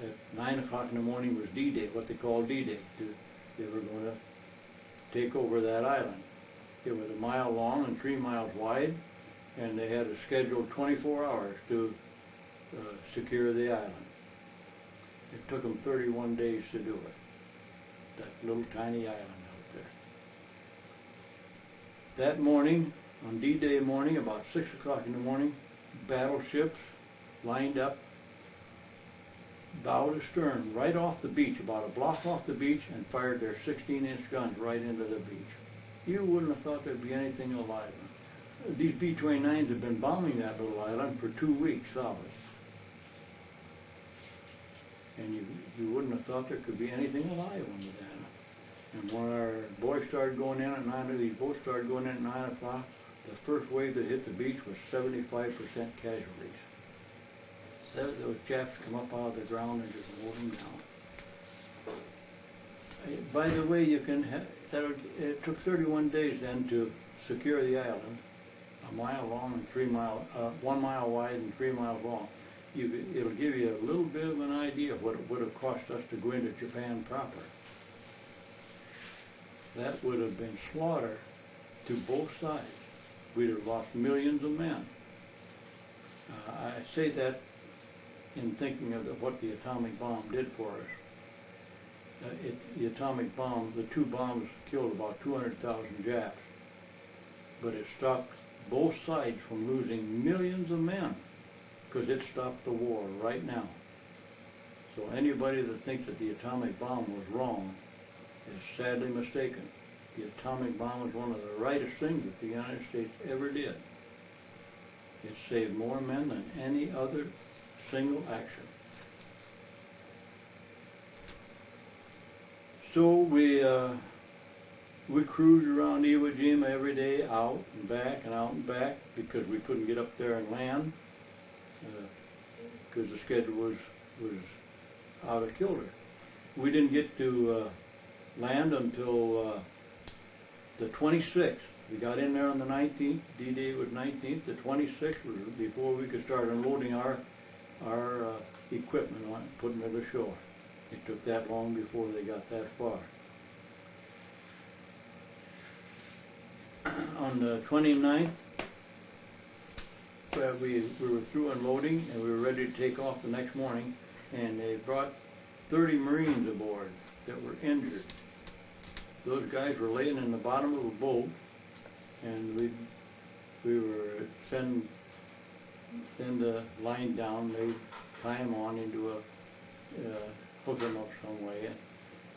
at 9 o'clock in the morning was D-Day, what they call D-Day. They were going to take over that island. It was 1 mile long and 3 miles wide, and they had a scheduled 24 hours to secure the island. It took them 31 days to do it, that little tiny island out there. That morning, on D-Day morning, about 6 o'clock in the morning, battleships lined up, bow to stern, right off the beach, about a block off the beach, and fired their 16-inch guns right into the beach. You wouldn't have thought there'd be anything alive. These B-29s had been bombing that little island for 2 weeks solid. And you wouldn't have thought there could be anything alive under that. And when our boys started going in at 9, these boats started going in at 9 o'clock, the first wave that hit the beach was 75% casualties. Those Japs come up out of the ground and just mowed them down. By the way, it took 31 days then to secure the island, 1 mile long and 3 miles, 1 mile wide and 3 miles long. It'll give you a little bit of an idea of what it would have cost us to go into Japan proper. that would have been slaughter to both sides. We'd have lost millions of men. I say that in thinking of what the atomic bomb did for us. The atomic bomb, the two bombs killed about 200,000 Japs, but it stopped both sides from losing millions of men, because it stopped the war right now. So anybody that thinks that the atomic bomb was wrong is sadly mistaken. The atomic bomb was one of the rightest things that the United States ever did. It saved more men than any other single action. So we cruised around Iwo Jima every day, out and back and out and back, because we couldn't get up there and land, because the schedule was out of kilter. We didn't get to land until the 26th. We got in there on the 19th. D-Day was 19th. The 26th was before we could start unloading our equipment on putting it ashore. It took that long before they got that far. On the 29th, we were through unloading and we were ready to take off the next morning, and they brought 30 Marines aboard that were injured. Those guys were laying in the bottom of a boat, and we were send the line down. They tie them on into hook them up some way,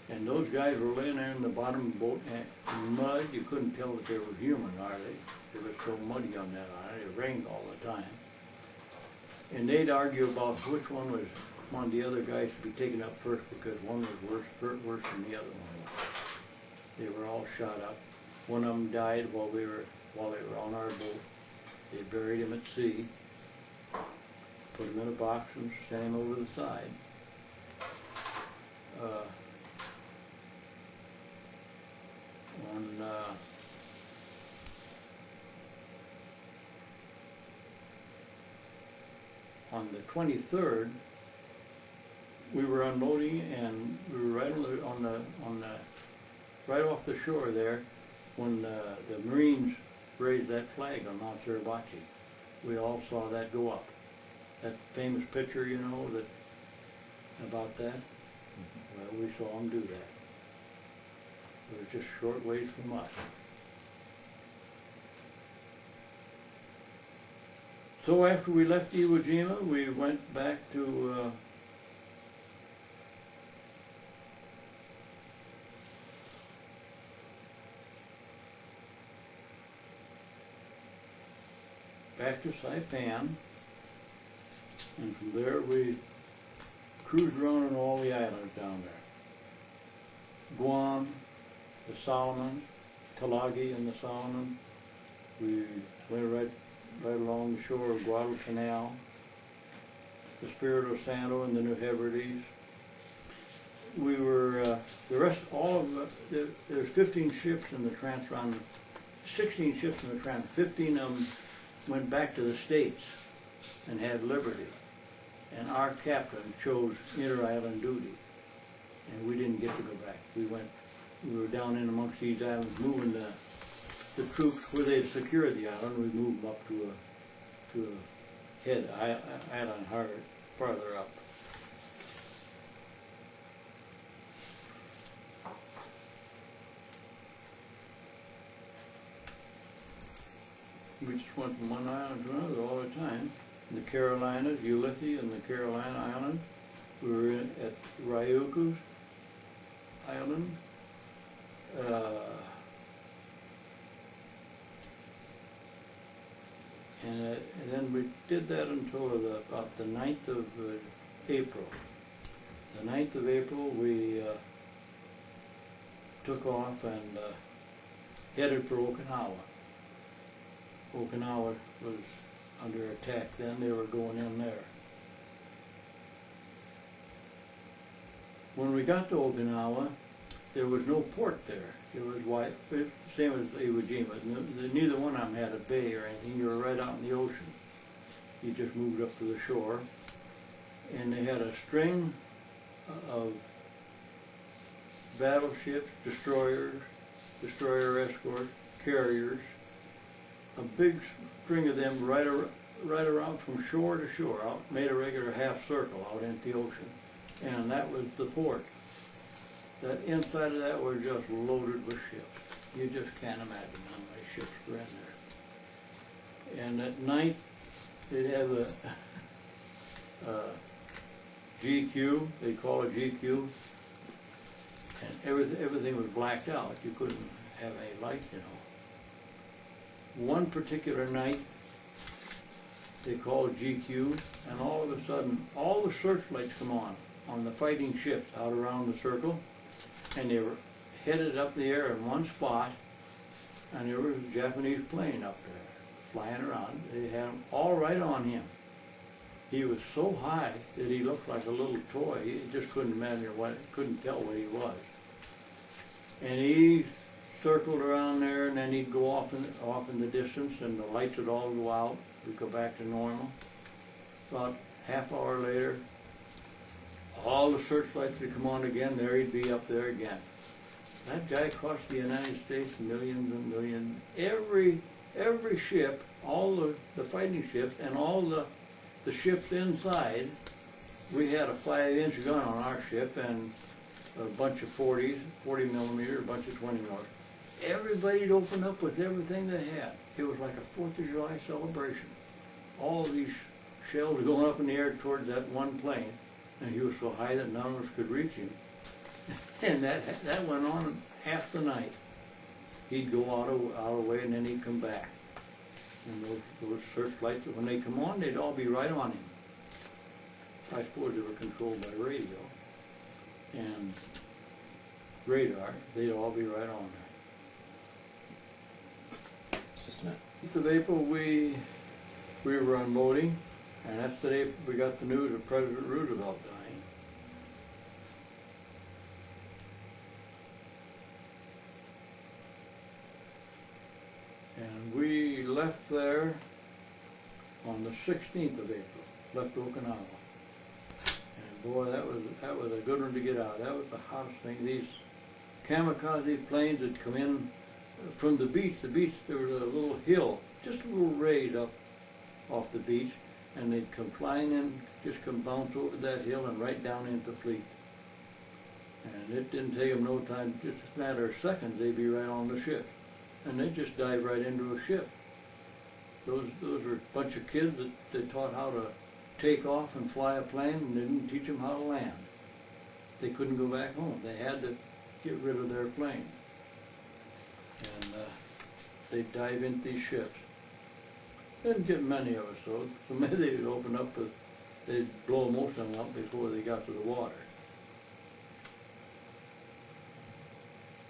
and those guys were laying there in the bottom of the boat in mud. You couldn't tell that they were human, hardly. It was so muddy on that island. It rained all the time, and they'd argue about which one of the other guys to be taken up first, because one was hurt worse than the other one was. They were all shot up. One of them died while they were on our boat. They buried him at sea, put him in a box, and sent him over the side. On the 23rd, we were unloading, and we were right right off the shore there when the Marines raised that flag on Mount Suribachi. We all saw that go up. That famous picture, you know, about that. Well, we saw them do that. It was just short ways from us. So after we left Iwo Jima, we went back to Saipan, and from there we cruised around on all the islands down there. Guam, the Solomon, Talagi and the Solomon. We went right along the shore of Guadalcanal, the Espiritu Santo and the New Hebrides. We were, there's 15 ships in the Trans-Ron, 16 ships in the Trans, 15 of them went back to the States and had liberty. And our captain chose inter-island duty, and we didn't get to go back. We were down in amongst these islands moving the troops where they had secured the island. We moved them up to a head island farther up. We just went from one island to another all the time. In the Carolinas, Ulithi and the Carolina Island. We were at Ryukyu's Island. And then we did that until about the 9th of April. The 9th of April, we took off and headed for Okinawa. Okinawa was under attack then. They were going in there. When we got to Okinawa, there was no port there. It was white, same as Iwo Jima. Neither one of them had a bay or anything. You were right out in the ocean. You just moved up to the shore. And they had a string of battleships, destroyers, destroyer escort, carriers, a big string of them right around from shore to shore, out, made a regular half circle out into the ocean. And that was the port. That inside of that was just loaded with ships. You just can't imagine how many ships were in there. And at night, they'd have a GQ, they call it GQ, and everything was blacked out. You couldn't have any light, you know. One particular night, they called GQ, and all of a sudden, all the searchlights come on the fighting ships out around the circle, and they were headed up the air in one spot, and there was a Japanese plane up there, flying around. They had them all right on him. He was so high that he looked like a little toy. You just couldn't imagine couldn't tell what he was. And he circled around there, and then he'd go off in the distance, and the lights would all go out. We'd go back to normal. About half hour later, all the searchlights would come on again. There he'd be up there again. That guy cost the United States millions and millions. Every ship, all the fighting ships, and all the ships inside, we had a 5-inch gun on our ship and a bunch of 40s, 40 millimeter, a bunch of 20 millimeter. Everybody'd open up with everything they had. It was like a 4th of July celebration. All these shells going up in the air towards that one plane, and he was so high that none of us could reach him. And that went on half the night. He'd go out of the way, and then he'd come back. And those searchlights, when they come on, they'd all be right on him. I suppose they were controlled by radio and radar. They'd all be right on there. Just a minute. 5th of April, we were unloading, and that's the day we got the news of President Roosevelt dying. And we left there on the 16th of April, left Okinawa. And boy, that was a good one to get out. That was the hottest thing. These kamikaze planes had come in from the beach. The beach, there was a little hill, just a little raise up off the beach, and they'd come flying in, just come bounce over that hill and right down into the fleet. And it didn't take them no time, just a matter of seconds, they'd be right on the ship. And they just dive right into a ship. Those were a bunch of kids that they taught how to take off and fly a plane, and they didn't teach them how to land. They couldn't go back home. They had to get rid of their plane. And they'd dive into these ships. Didn't get many of us, so maybe they'd open up, but they'd blow most of them up before they got to the water.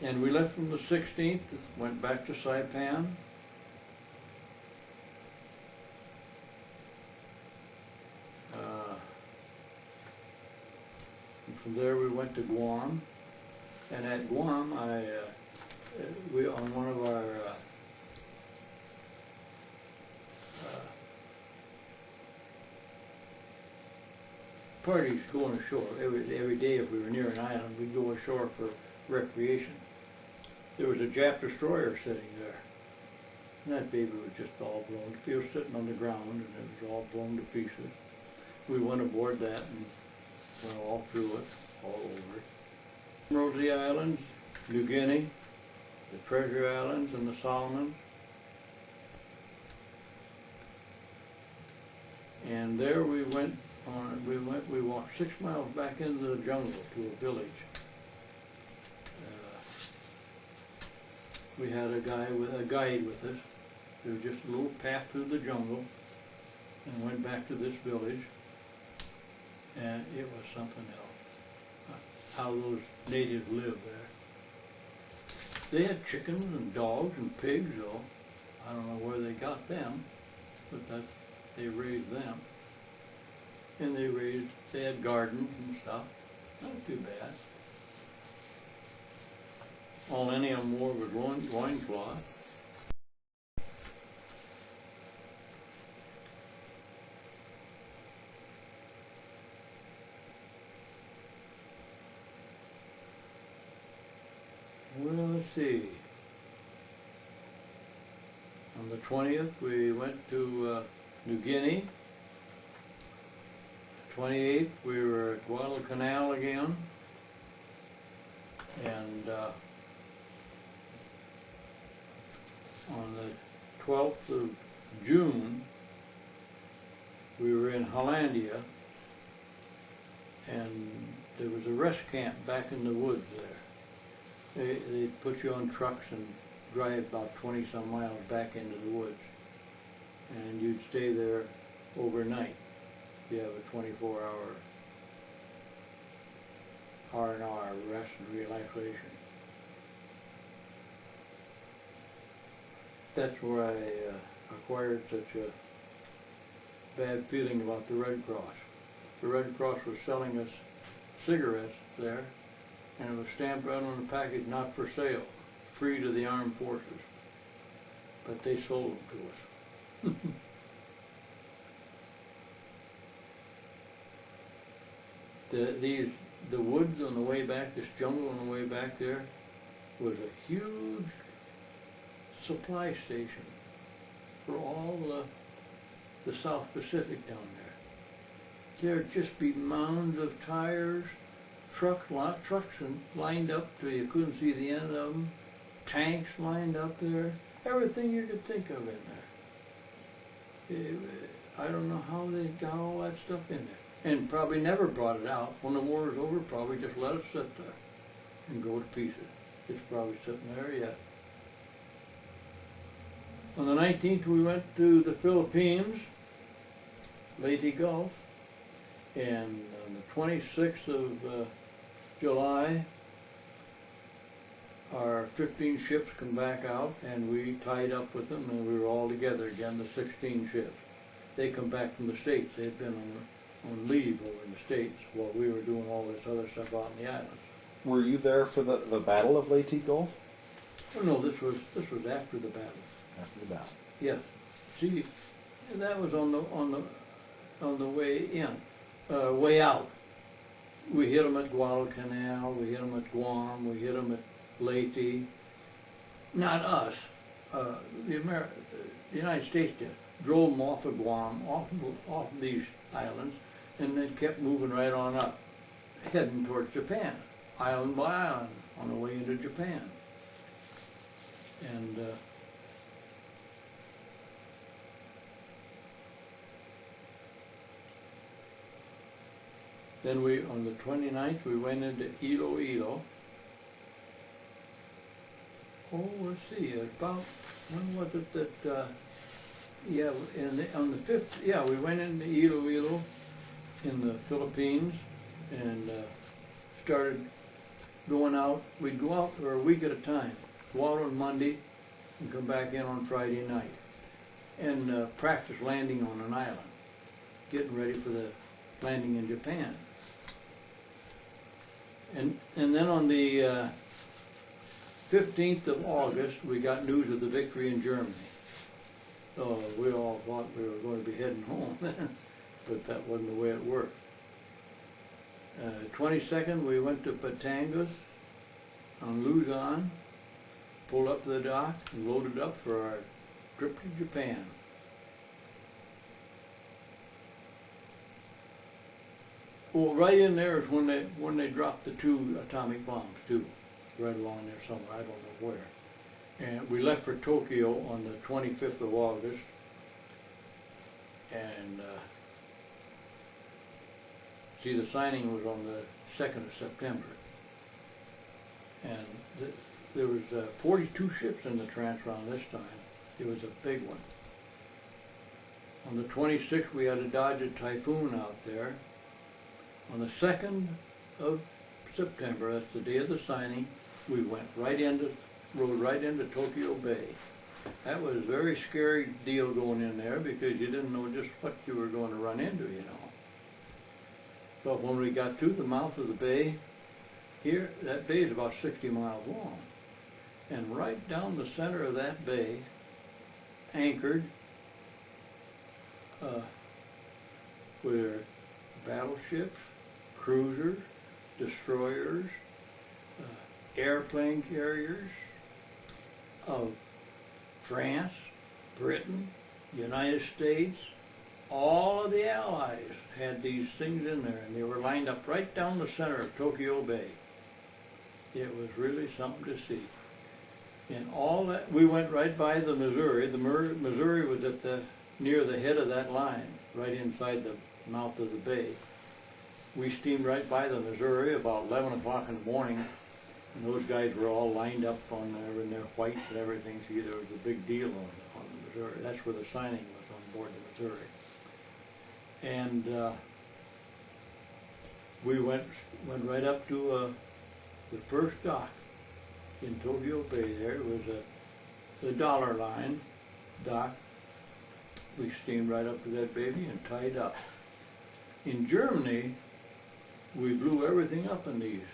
And we left from the 16th, went back to Saipan. And from there we went to Guam. And at Guam, we on one of our parties going ashore. Every day if we were near an island, we'd go ashore for recreation. There was a Jap destroyer sitting there. And that baby was just all blown. He was sitting on the ground, and it was all blown to pieces. We went aboard that and went all through it, all over it. Admiralty Islands, New Guinea, the Treasure Islands, and the Solomons. And there we went on. We walked 6 miles back into the jungle to a village. We had a guide with us. There was just a little path through the jungle, and went back to this village, and it was something else. How those natives lived there. They had chickens and dogs and pigs, though. I don't know where they got them, but they raised them. And they had gardens and stuff. Not too bad. All any of them wore was loincloth. Well, let's see. On the 20th, we went to New Guinea. 28th, we were at Guadalcanal again. And on the 12th of June, we were in Hollandia, and there was a rest camp back in the woods there. They'd put you on trucks and drive about 20 some miles back into the woods, and you'd stay there overnight. You have a 24-hour R&R, rest and relaxation. That's where I acquired such a bad feeling about the Red Cross. The Red Cross was selling us cigarettes there, and it was stamped right on the package, not for sale, free to the armed forces. But they sold them to us. The woods on the way back, this jungle on the way back there, was a huge supply station for all the South Pacific down there. There'd just be mounds of tires, trucks lined up till you couldn't see the end of them, tanks lined up there, everything you could think of in there. I don't know how they got all that stuff in there. And probably never brought it out. When the war was over, probably just let it sit there and go to pieces. It's probably sitting there yet. On the 19th, we went to the Philippines, Leyte Gulf, and on the 26th of July, our 15 ships come back out, and we tied up with them, and we were all together again, the 16 ships. They come back from the States. They had been on leave over in the States while we were doing all this other stuff out in the islands. Were you there for the Battle of Leyte Gulf? Oh no, this was after the battle. After the battle. Yes. See, that was on the way in, way out. We hit them at Guadalcanal, we hit them at Guam, we hit them at Leyte. Not us. The United States did. Drove them off of Guam, off these islands, and then kept moving right on up, heading towards Japan, island by island, on the way into Japan. And then on the 29th, we went into Iloilo. Oh, let's see, about, when was it that, yeah, on the 5th, yeah, we went into Iloilo in the Philippines and started going out. We'd go out for a week at a time, go out on Monday and come back in on Friday night and practice landing on an island, getting ready for the landing in Japan. And then on the 15th of August, we got news of the victory in Germany. So we all thought we were going to be heading home, but that wasn't the way it worked. 22nd, we went to Batangas on Luzon, pulled up to the dock and loaded up for our trip to Japan. Well, right in there is when they dropped the 2 atomic bombs too, right along there somewhere. I don't know where. And we left for Tokyo on the 25th of August, and see, the signing was on the 2nd of September. And there was 42 ships in the Trans-Ron this time. It was a big one. On the 26th, we had to dodge a typhoon out there. On the 2nd of September, that's the day of the signing, we rode right into Tokyo Bay. That was a very scary deal going in there because you didn't know just what you were going to run into, you know. But when we got to the mouth of the bay, here, that bay is about 60 miles long. And right down the center of that bay, anchored, were battleships, cruisers, destroyers, airplane carriers of France, Britain, United States, all of the Allies had these things in there, and they were lined up right down the center of Tokyo Bay. It was really something to see. And all that, we went right by the Missouri. The Missouri was at near the head of that line, right inside the mouth of the bay. We steamed right by the Missouri about 11 o'clock in the morning, and those guys were all lined up on there in their whites and everything, so there was a big deal on the Missouri. That's where the signing was, on board the Missouri. And we went right up to the first dock in Tokyo Bay. There was the Dollar Line dock. We steamed right up to that baby and tied up. In Germany, we blew everything up in these.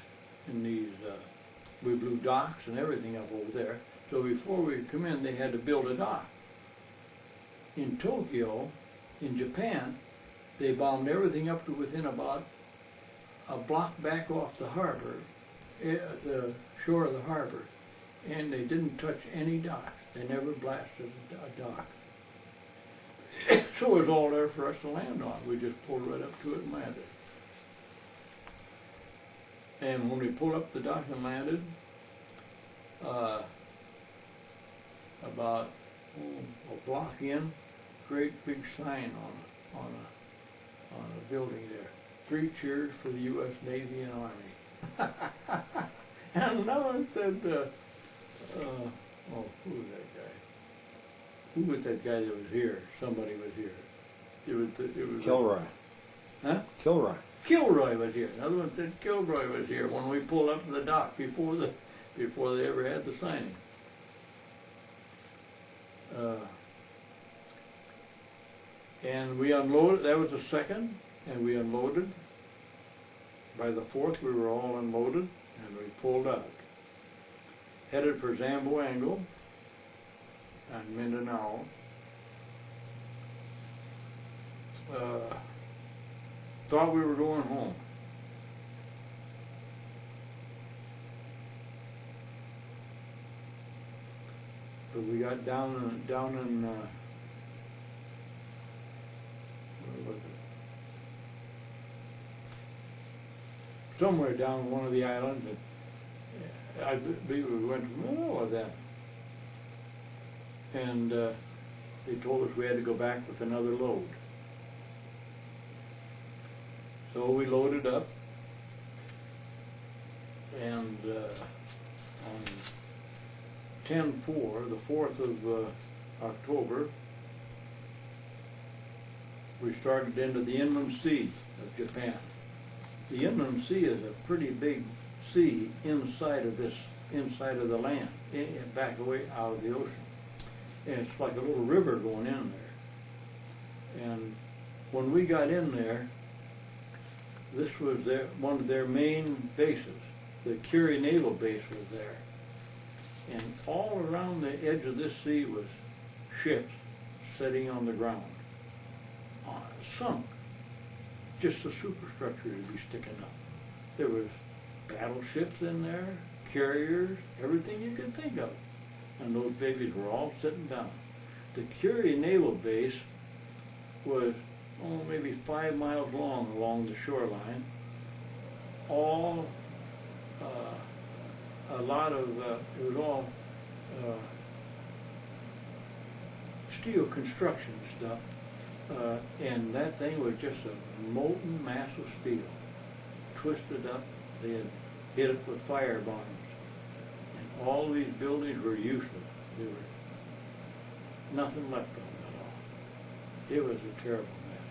We blew docks and everything up over there. So before we come in, they had to build a dock. In Tokyo, in Japan, they bombed everything up to within about a block back off the harbor, the shore of the harbor, and they didn't touch any docks. They never blasted a dock. So it was all there for us to land on. We just pulled right up to it and landed. And when we pulled up the dock and landed, about a block in, great big sign on a building there. 3 cheers for the U.S. Navy and Army. And another one said, who was that guy? Who was that guy that was here? Somebody was here. It was Kilroy. Huh? Kilroy. Kilroy was here. Another one said Kilroy was here when we pulled up to the dock before they ever had the signing. And we unloaded. That was the second, and we unloaded. By the fourth, we were all unloaded, and we pulled out. Headed for Zamboanga and Mindanao. Thought we were going home. But we got down in where was it? Somewhere down one of the islands. I believe we went to the middle of that. And they told us we had to go back with another load. So we loaded up, and on 10/4, the 4th of October, we started into the inland sea of Japan. The inland sea is a pretty big sea inside of the land, back away out of the ocean. And it's like a little river going in there. And when we got in there, this was one of their main bases. The Curie Naval Base was there. And all around the edge of this sea was ships sitting on the ground, sunk. Just the superstructure would be sticking up. There was battleships in there, carriers, everything you could think of. And those babies were all sitting down. The Curie Naval Base was maybe 5 miles long along the shoreline. All, a lot of, it was all steel construction stuff. And that thing was just a molten mass of steel, twisted up. They had hit it with fire bombs. And all these buildings were useless. There was nothing left of them at all. It was a terrible mess.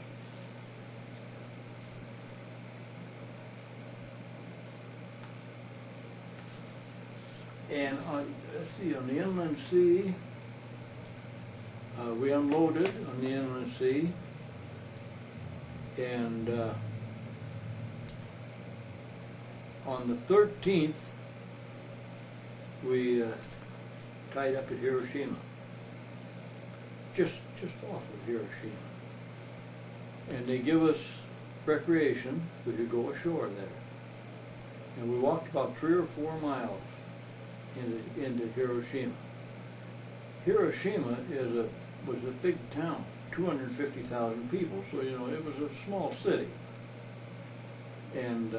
And on the inland sea, we unloaded on the inland sea, and on the 13th, we tied up at Hiroshima, just off of Hiroshima. And they give us recreation. We could go ashore there. And we walked about 3 or 4 miles into Hiroshima. Hiroshima is a was a big town, 250,000 people, so you know it was a small city. And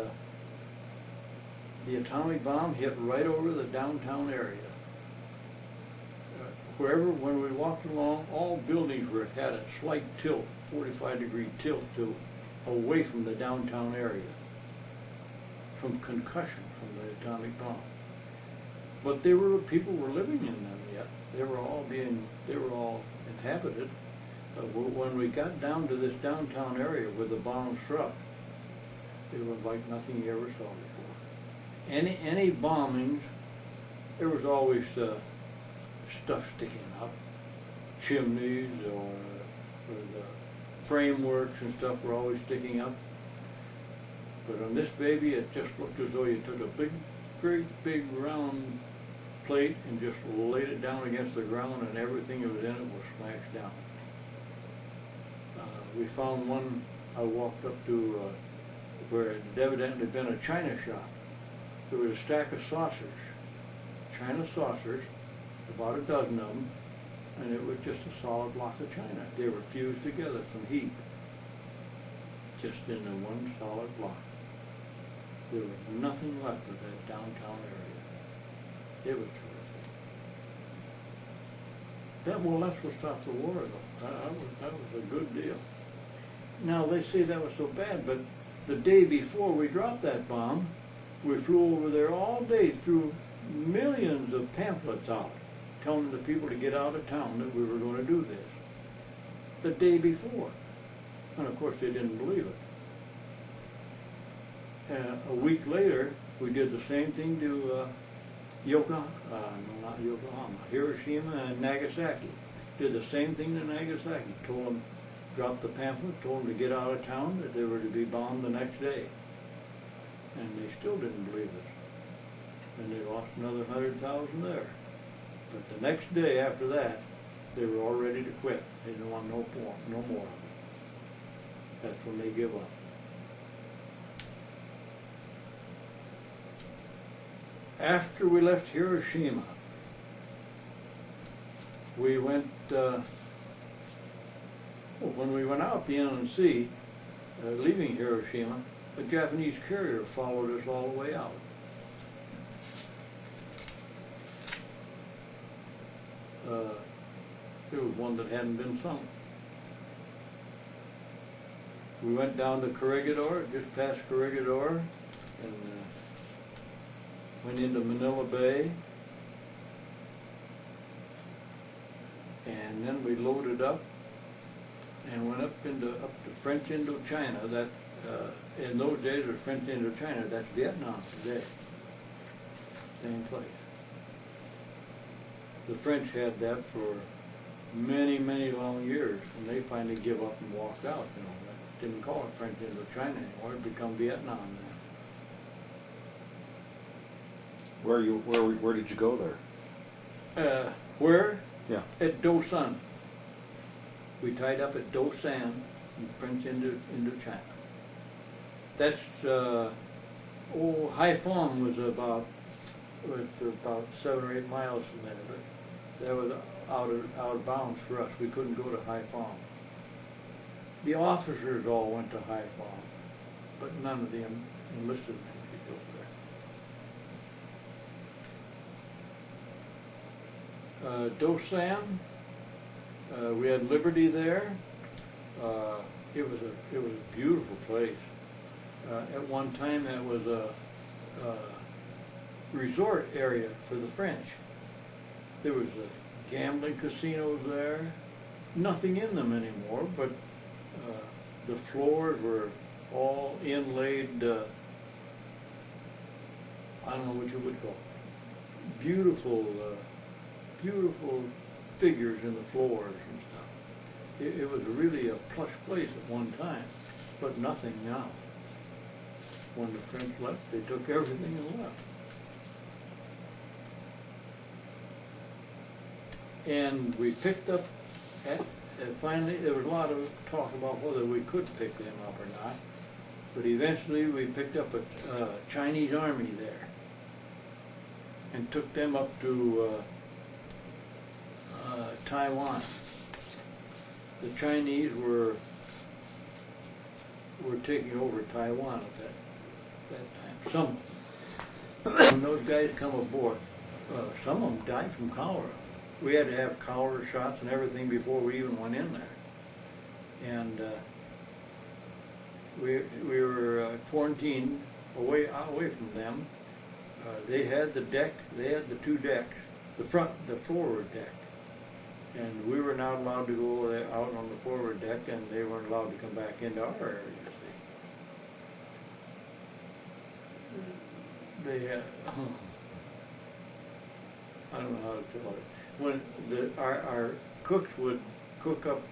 the atomic bomb hit right over the downtown area. When we walked along, all buildings had a slight tilt, 45-degree tilt to away from the downtown area, from concussion from the atomic bomb. But people were living in them yet. They were all inhabited. When we got down to this downtown area where the bomb struck, it was like nothing you ever saw before. Any bombings, there was always stuff sticking up, chimneys or the frameworks and stuff were always sticking up. But on this baby, it just looked as though you took a great big round plate and just laid it down against the ground, and everything that was in it was smashed down. We found one. I walked up to where it had evidently been a china shop. There was a stack of saucers, china saucers, about a dozen of them, and it was just a solid block of china. They were fused together from heat, just in the one solid block. There was nothing left of that downtown area. It was terrific. That's what stopped the war, though. That was a good deal. Now, they say that was so bad, but the day before we dropped that bomb, we flew over there all day, threw millions of pamphlets out, telling the people to get out of town that we were going to do this. The day before. And of course they didn't believe it. A week later, we did the same thing to Hiroshima and Nagasaki. Did the same thing to Nagasaki. Told them, dropped the pamphlet, told them to get out of town, that they were to be bombed the next day. And they still didn't believe it. And they lost another 100,000 there. But the next day after that, they were all ready to quit. They didn't want no more of it. That's when they give up. After we left Hiroshima, we went, when we went out the inland sea, leaving Hiroshima, a Japanese carrier followed us all the way out. There was one that hadn't been sunk. We went down to Corregidor, just past Corregidor, and went into Manila Bay, and then we loaded up and went up to French Indochina. That in those days was French Indochina. That's Vietnam today. Same place. The French had that for many, many long years, and they finally give up and walked out. You know, didn't call it French Indochina anymore. It become Vietnam then. Where did you go there? Where? Yeah. At Do San. We tied up at Do San in French Indochina. That's Haiphong was about 7 or 8 miles from there, but that was out of bounds for us. We couldn't go to Haiphong. The officers all went to Haiphong, but none of the enlisted men could go there. Do San, we had Liberty there. It was a beautiful place. At one time, that was a resort area for the French. There was gambling casinos there. Nothing in them anymore, but the floors were all inlaid. I don't know what you would call it. Beautiful figures in the floors and stuff. It was really a plush place at one time, but nothing now. When the French left, they took everything and left. And we picked up, finally there was a lot of talk about whether we could pick them up or not, but eventually we picked up a Chinese army there and took them up to Taiwan. the Chinese were taking over Taiwan at that time. When those guys come aboard, some of them died from cholera. We had to have cholera shots and everything before we even went in there. And we were quarantined away from them. They had the deck. They had the two decks, the forward deck, and we were not allowed to go out on the forward deck, and they weren't allowed to come back into our area. They had, I don't know how to tell it. When our cooks would cook up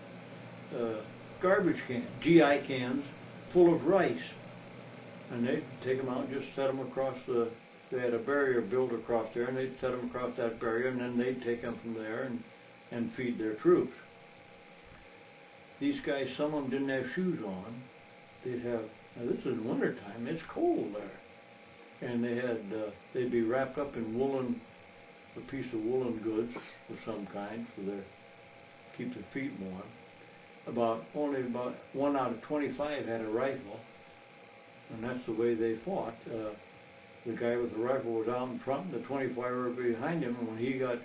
garbage cans, GI cans, full of rice, and they'd take them out and just set them across they had a barrier built across there, and they'd set them across that barrier, and then they'd take them from there and feed their troops. These guys, some of them didn't have shoes on. Now this is wintertime, it's cold there. And they'd be wrapped up in a piece of woolen goods of some kind keep their feet warm. Only about 1 out of 25 had a rifle, and that's the way they fought. The guy with the rifle was out in front, the 25 were behind him, and when he got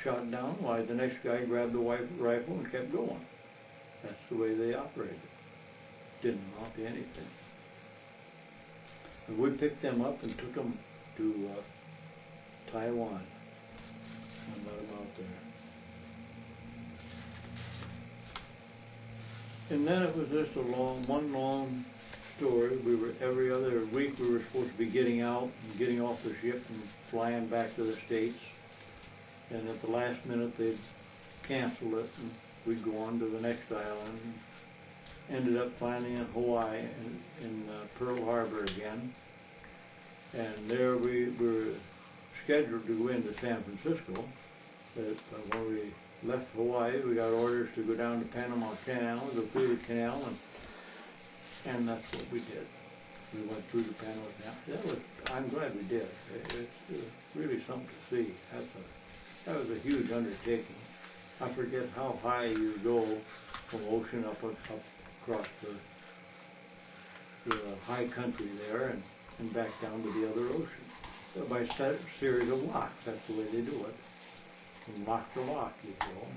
shot down, why, the next guy grabbed the rifle and kept going. That's the way they operated. Didn't amount to anything. And we picked them up and took them to Taiwan and let them out there. And then it was just one long story. Every other week we were supposed to be getting out and getting off the ship and flying back to the States. And at the last minute they'd cancel it, and we'd go on to the next island. Ended up finally in Hawaii, in Pearl Harbor again. And there we were scheduled to go into San Francisco. But when we left Hawaii, we got orders to go down to Panama Canal, go through the canal, and that's what we did. We went through the Panama Canal. I'm glad we did. It's really something to see. That was a huge undertaking. I forget how high you go from ocean up across the high country there and back down to the other ocean. By a series of locks, that's the way they do it. From lock to lock you go.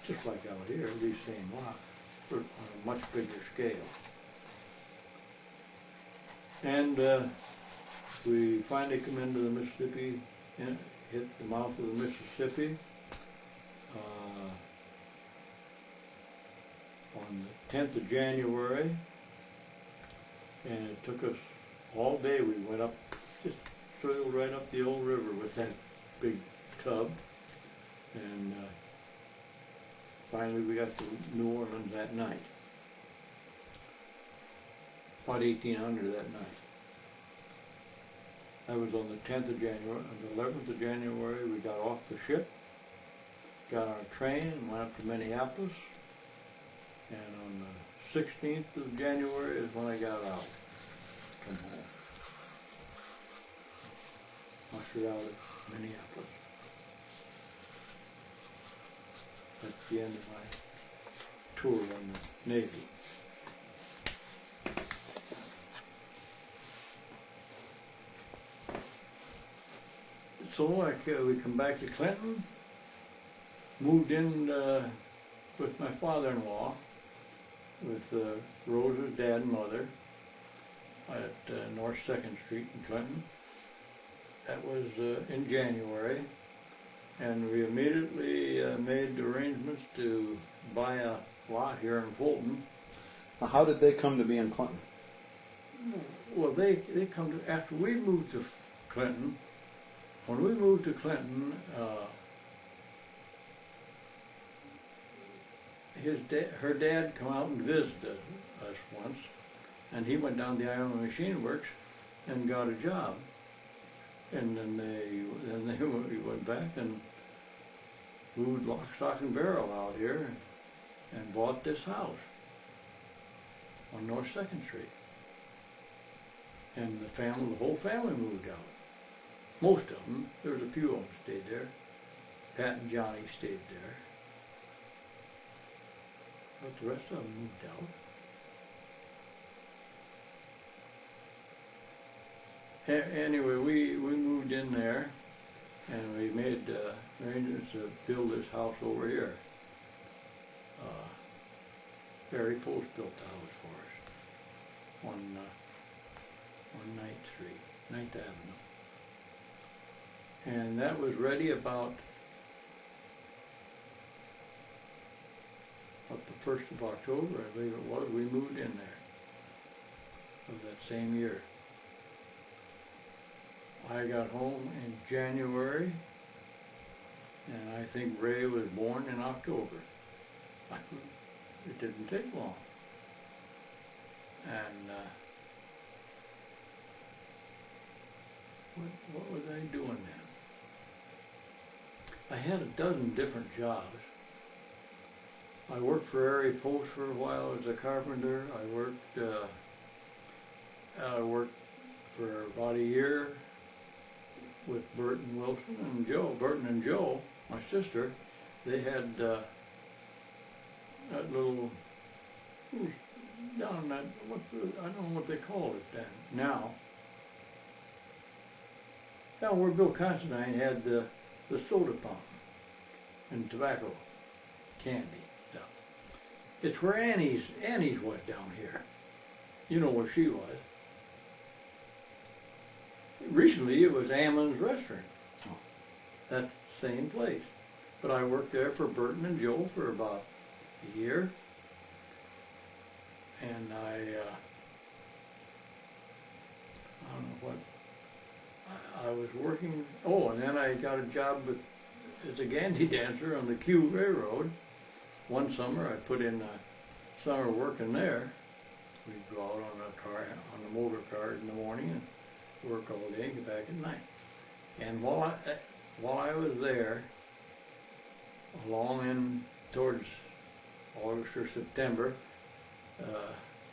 Just like out here, these same locks, but on a much bigger scale. And we finally come into the Mississippi, hit the mouth of the Mississippi on the 10th of January, and it took us all day. We went up, just sailed right up the old river with that big tub, and finally we got to New Orleans that night, about 1800 that night. That was on the 10th of January. On the 11th of January we got off the ship, got on a train and went up to Minneapolis, and on the 16th of January is when I got out, come home. Mustered out at Minneapolis. That's the end of my tour on the Navy. So we come back to Clinton, moved in with my father-in-law, with Rose's dad and mother at North 2nd Street in Clinton. That was in January, and we immediately made arrangements to buy a lot here in Fulton. Now, how did they come to be in Clinton? Well, they come to, after we moved to Clinton. When we moved to Clinton, her dad come out and visited us once, and he went down to the Iron Machine Works and got a job. And then we went back and moved lock, stock, and barrel out here and bought this house on North 2nd Street. And the whole family moved out. Most of them. There was a few of them stayed there. Pat and Johnny stayed there. But the rest of them moved out. Anyway, we moved in there, and we made arrangements to build this house over here. Barry Post built the house for us on 9th Street, 9th Avenue. And that was ready about the 1st of October, I believe it was. We moved in there of that same year. I got home in January, and I think Ray was born in October. It didn't take long. And what was I doing then? I had a dozen different jobs. I worked for Area Post for a while as a carpenter. I worked for about a year with Burton Wilson and Joe. Burton and Joe, my sister, they had that little, it was down that, I don't know what they call it then, now. Down where Bill Considine had the soda pump and tobacco, candy stuff. It's where Annie's was down here. You know where she was. Recently it was Ammon's Restaurant. Oh. That's the same place. But I worked there for Burton and Joe for about a year. And I don't know what, I was working, and then I got a job as a Gandy dancer on the Q Railroad. One summer I put in summer working there. We'd go out on the motor car in the morning and work all day and get back at night. And while I was there, along in towards August or September,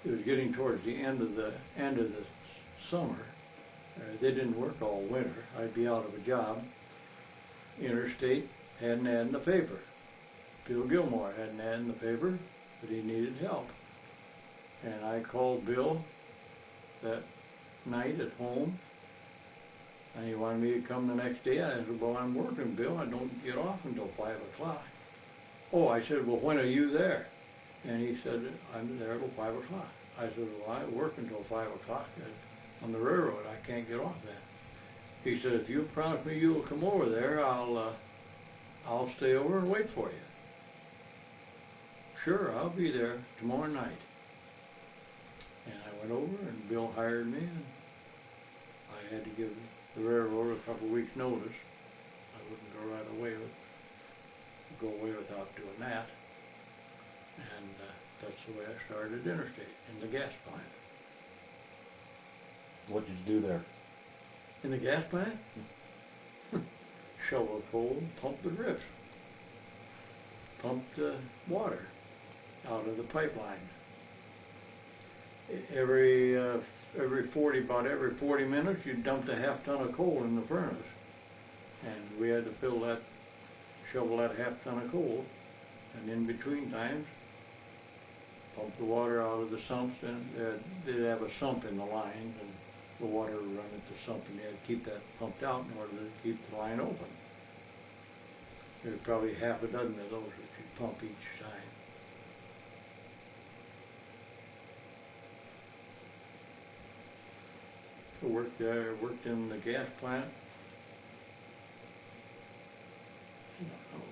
it was getting towards the end of the summer. They didn't work all winter. I'd be out of a job. Interstate had an ad in the paper. Bill Gilmore had an ad in the paper, but he needed help. And I called Bill that night at home, and he wanted me to come the next day. I said, well, I'm working, Bill. I don't get off until 5 o'clock. Oh, I said, well, when are you there? And he said, I'm there till 5 o'clock. I said, well, I work until 5 o'clock on the railroad. I can't get off then. He said, if you promise me you'll come over there, I'll stay over and wait for you. Sure, I'll be there tomorrow night. And I went over, and Bill hired me, and I had to give the railroad a couple of weeks' notice. I wouldn't go right away without doing that. And that's the way I started Interstate, in the gas plant. What did you do there? In the gas plant? Shovel coal, pump the drifts. Pump the water out of the pipeline. About every 40 minutes, you dumped a half ton of coal in the furnace. And we had to shovel that half ton of coal. And in between times, pump the water out of the sumps, and they'd have a sump in the lines, and the water would run at the sump, and you had to keep that pumped out in order to keep the line open. There's probably half a dozen of those that you pump each time. I worked there, worked in the gas plant. I don't know,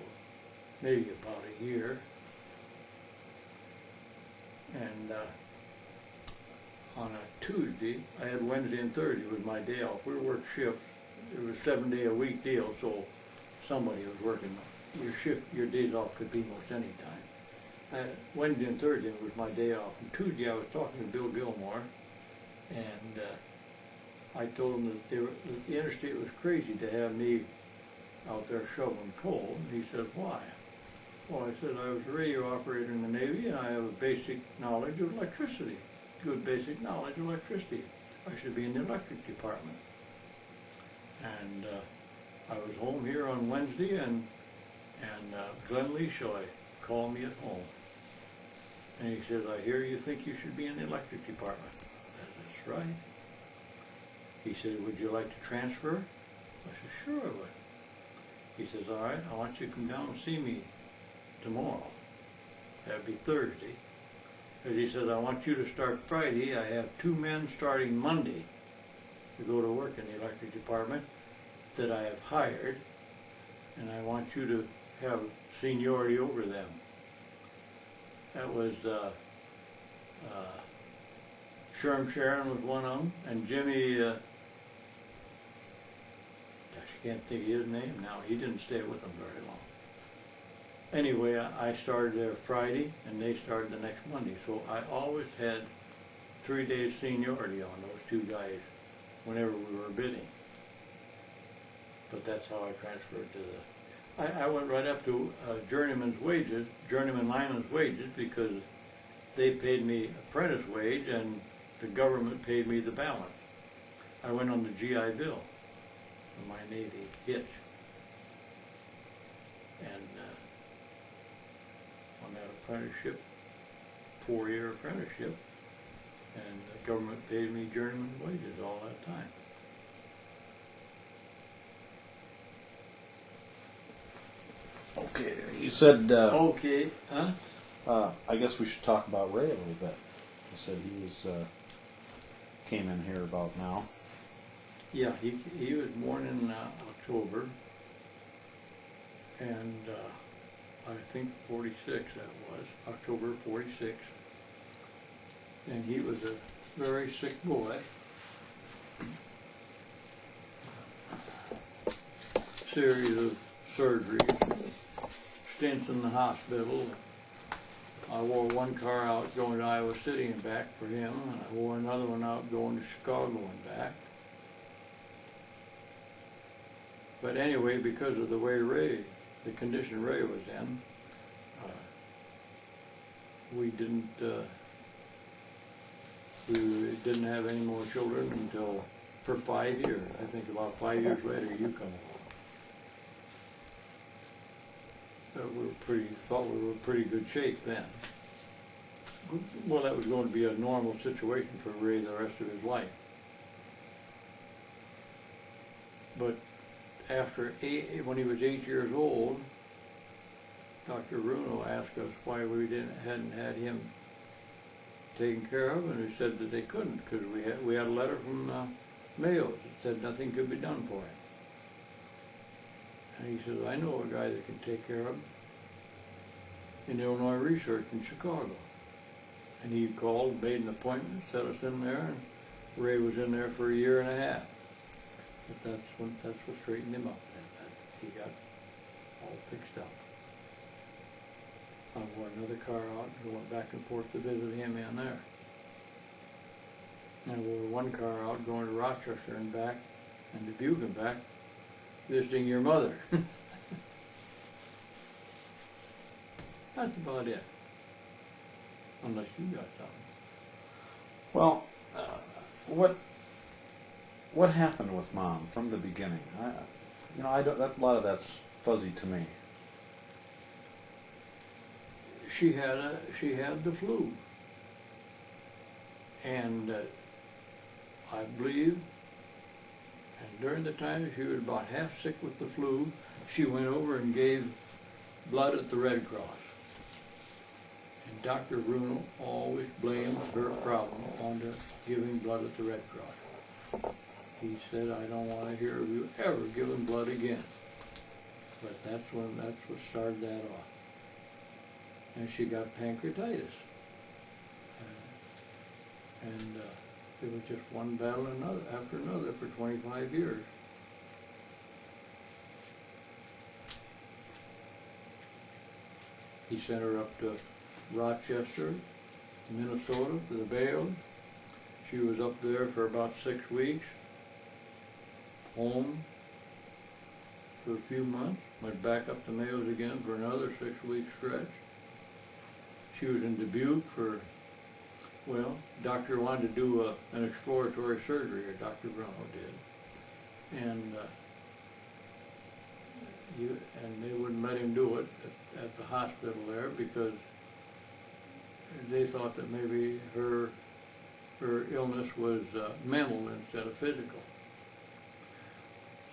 maybe about a year. And on a Tuesday, I had Wednesday and Thursday was my day off. We worked shifts. It was a 7-day-a-week deal, so somebody was working. Your days off could be most any time. Wednesday and Thursday was my day off. And Tuesday I was talking to Bill Gilmore, and I told him that the interstate was crazy to have me out there shoveling coal. And he said, why? Well, I said, I was a radio operator in the Navy, and I have a basic knowledge of electricity. Good basic knowledge of electricity. I should be in the electric department. And I was home here on Wednesday, and Glenn Leeshoy called me at home. And he says, I hear you think you should be in the electric department. I said, that's right. He said, would you like to transfer? I said, sure I would. He says, all right, I want you to come down and see me tomorrow. That'd be Thursday. Because he says, I want you to start Friday. I have 2 men starting Monday to go to work in the electric department that I have hired, and I want you to have seniority over them. That was Sherm Sharon was one of them, and Jimmy, gosh, I can't think of his name now. He didn't stay with them very long. Anyway, I started there Friday, and they started the next Monday. So I always had 3 days seniority on those 2 guys whenever we were bidding. But that's how I transferred to the... I went right up to journeyman lineman's wages, because they paid me apprentice wage and the government paid me the balance. I went on the GI Bill for my Navy hitch. And on that apprenticeship, 4-year apprenticeship, and the government paid me journeyman wages all that time. Okay, you said. Okay, huh? I guess we should talk about Ray a little bit. You said he was came in here about now. Yeah, he was born in October, and I think 46 that was, October 46. And he was a very sick boy. Series of surgeries, stints in the hospital. I wore one car out going to Iowa City and back for him, and I wore another one out going to Chicago and back. But anyway, because of the way the condition Ray was in, we didn't have any more children until, for 5 years. I think about 5 years later, you come along. Thought we were in pretty good shape then. Well, that was going to be a normal situation for Ray the rest of his life. But when he was 8 years old, Dr. Bruno asked us why we hadn't had him taken care of, and we said that they couldn't, because we had a letter from Mayo that said nothing could be done for him. And he says, I know a guy that can take care of him in Illinois Research in Chicago. And he called, made an appointment, set us in there, and Ray was in there for 1.5 years. But that's what straightened him up. He got all fixed up. I wore another car out and went back and forth to visit him in there. And I wore one car out going to Rochester and back, and Dubuque and back, visiting your mother. That's about it. Unless you got something. Well, what happened with Mom from the beginning? A lot of that's fuzzy to me. She had the flu, and I believe, and during the time she was about half sick with the flu, she went over and gave blood at the Red Cross. And Dr. Bruno always blamed her problem on the giving blood at the Red Cross. He said, I don't want to hear of you ever giving blood again. But that's what started that off. And she got pancreatitis. And it was just one battle after another for 25 years. He sent her up to Rochester, Minnesota, to the Bayou. She was up there for about 6 weeks, home for a few months, went back up to Mayo's again for another 6-week stretch. She was in Dubuque for, doctor wanted to do an exploratory surgery, or Dr. Bruno did. And they wouldn't let him do it at the hospital there because they thought that maybe her illness was mental instead of physical.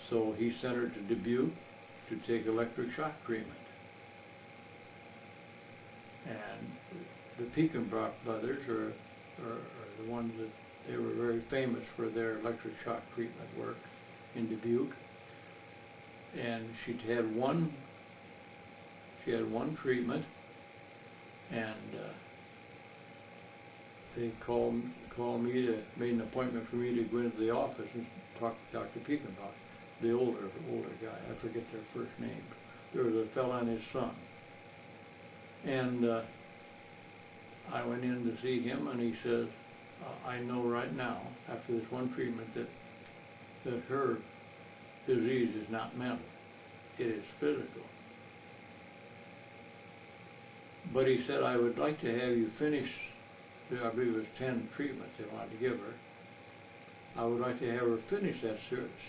So he sent her to Dubuque to take electric shock treatment. And the Pekenbrock brothers are the ones that they were very famous for their electric shock treatment work in Dubuque. And she had one treatment, and they called me made an appointment for me to go into the office and talk to Dr. Pekenbrock, the older guy. I forget their first names. There was a fellow and his son. And I went in to see him, and he says, I know right now, after this one treatment, that her disease is not mental. It is physical. But he said, I would like to have you finish, I believe it was 10 treatments they wanted to give her. I would like to have her finish that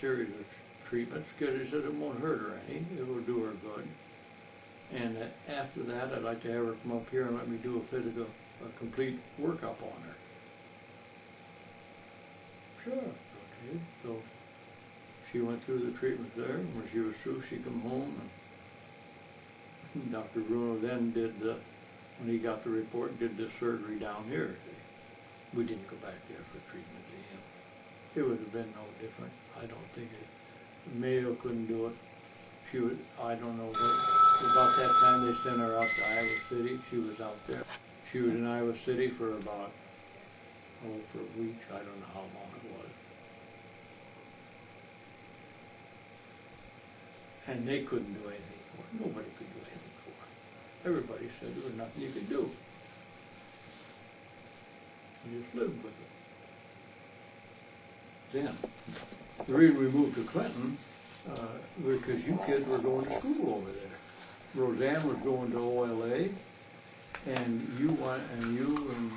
series of treatments, because he said it won't hurt her any, it will do her good. And after that, I'd like to have her come up here and let me do a complete workup on her. Sure. Okay. So she went through the treatment there, and when she was through, she come home, and Dr. Bruno then did, when he got the report, did the surgery down here. We didn't go back there for treatment to him. It would have been no different. I don't think Mayo couldn't do it. She was, I don't know what, about that time they sent her out to Iowa City. She was out there. She was in Iowa City for about, for a week. I don't know how long it was. And they couldn't do anything for her. Nobody could do anything for her. Everybody said there was nothing you could do. You just lived with it. Then, the reason we moved to Clinton, because you kids were going to school over there. Roseanne was going to OLA, and you and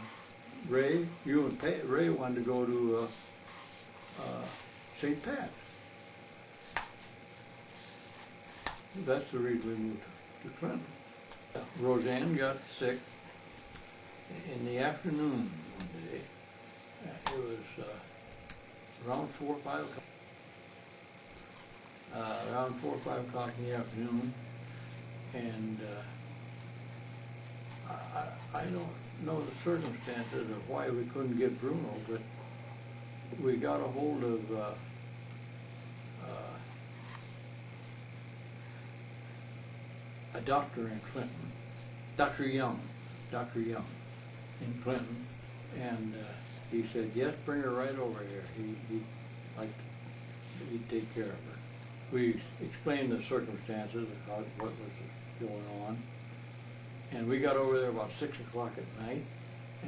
Ray, Ray wanted to go to St. Pat's. That's the reason we moved to Clinton. Roseanne got sick in the afternoon one day. It was around 4 or 5 o'clock. Around 4 or 5 o'clock in the afternoon, and I don't know the circumstances of why we couldn't get Bruno, but we got a hold of a doctor in Clinton, Dr. Young in Clinton, and he said, yes, bring her right over here. He'd take care of her. We explained the circumstances of what was going on, and we got over there about 6 o'clock at night,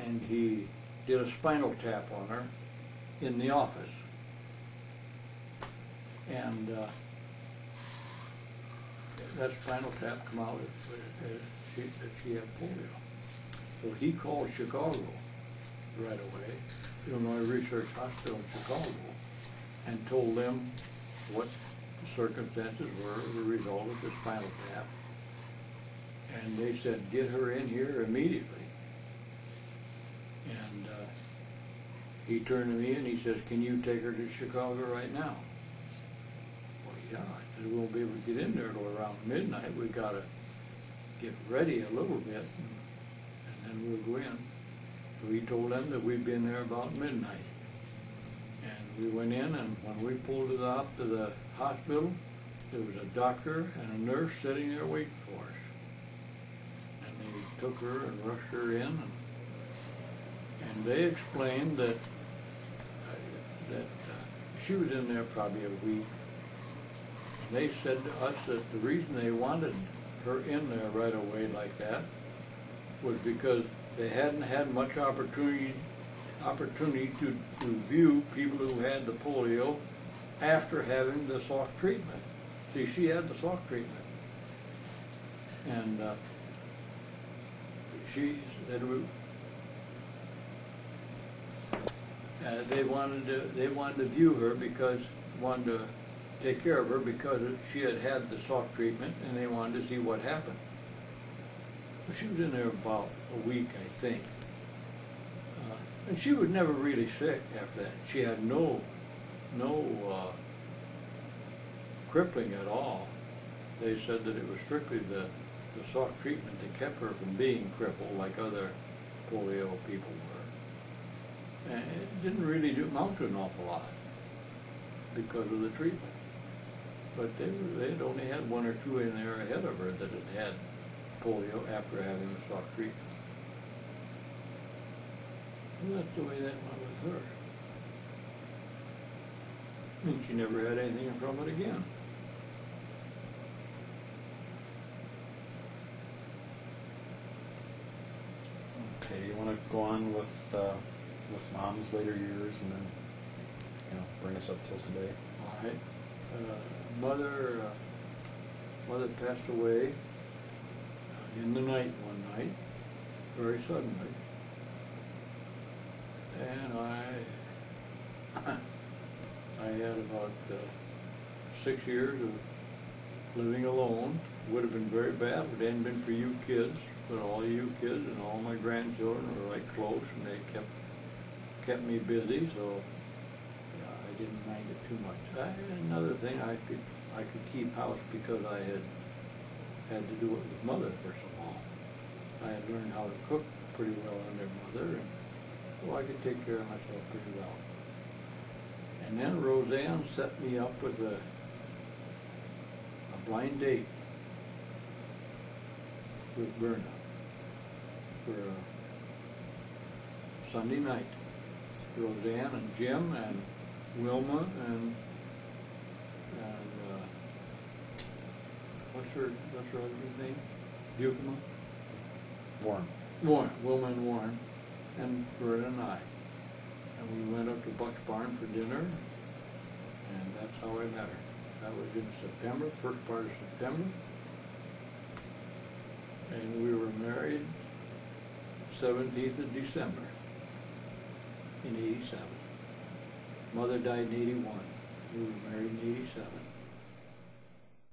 and he did a spinal tap on her in the office, and that spinal tap come out that she had polio. So he called Chicago right away, Illinois Research Hospital in Chicago, and told them what the circumstances were as a result of the spinal tap. And they said, get her in here immediately. And he turned to me and he says, can you take her to Chicago right now? Well, yeah. I said, we won't be able to get in there till around midnight. We got to get ready a little bit, and then we'll go in. So he told them that we'd been there about midnight. And we went in, and when we pulled it up to the hospital, there was a doctor and a nurse sitting there waiting for us. And they took her and rushed her in, and they explained that she was in there probably a week. And they said to us that the reason they wanted her in there right away like that was because they hadn't had much opportunity to view people who had the polio after having the Salk treatment. See, she had the Salk treatment, and she said they wanted to view her wanted to take care of her because she had had the Salk treatment, and they wanted to see what happened. She was in there about a week, I think. And she was never really sick after that. She had no crippling at all. They said that it was strictly the soft treatment that kept her from being crippled like other polio people were. And it didn't really amount to an awful lot because of the treatment. But they had only had one or two in there ahead of her that had polio after having the soft treatment. And that's the way that went with her. And she never had anything from it again. Okay, you want to go on with Mom's later years, and then bring us up till today. All right. Mother passed away in the night one night, very suddenly, and I had about 6 years of living alone. Would have been very bad if it hadn't been for you kids. But all you kids and all my grandchildren were right close, and they kept me busy. So yeah, I didn't mind it too much. Another thing, I could keep house because I had to do it with Mother for so long. I had learned how to cook pretty well under Mother, and so I could take care of myself pretty well. And then Roseanne set me up with a blind date with Berna for a Sunday night. Roseanne and Jim and Wilma and what's her husband's name? Bukema? Warren. Wilma and Warren, and Berna and I. And we went up to Buck's Barn for dinner, and that's how I met her. That was in September, first part of September. And we were married 17th of December in '87. Mother died in '81. We were married in '87.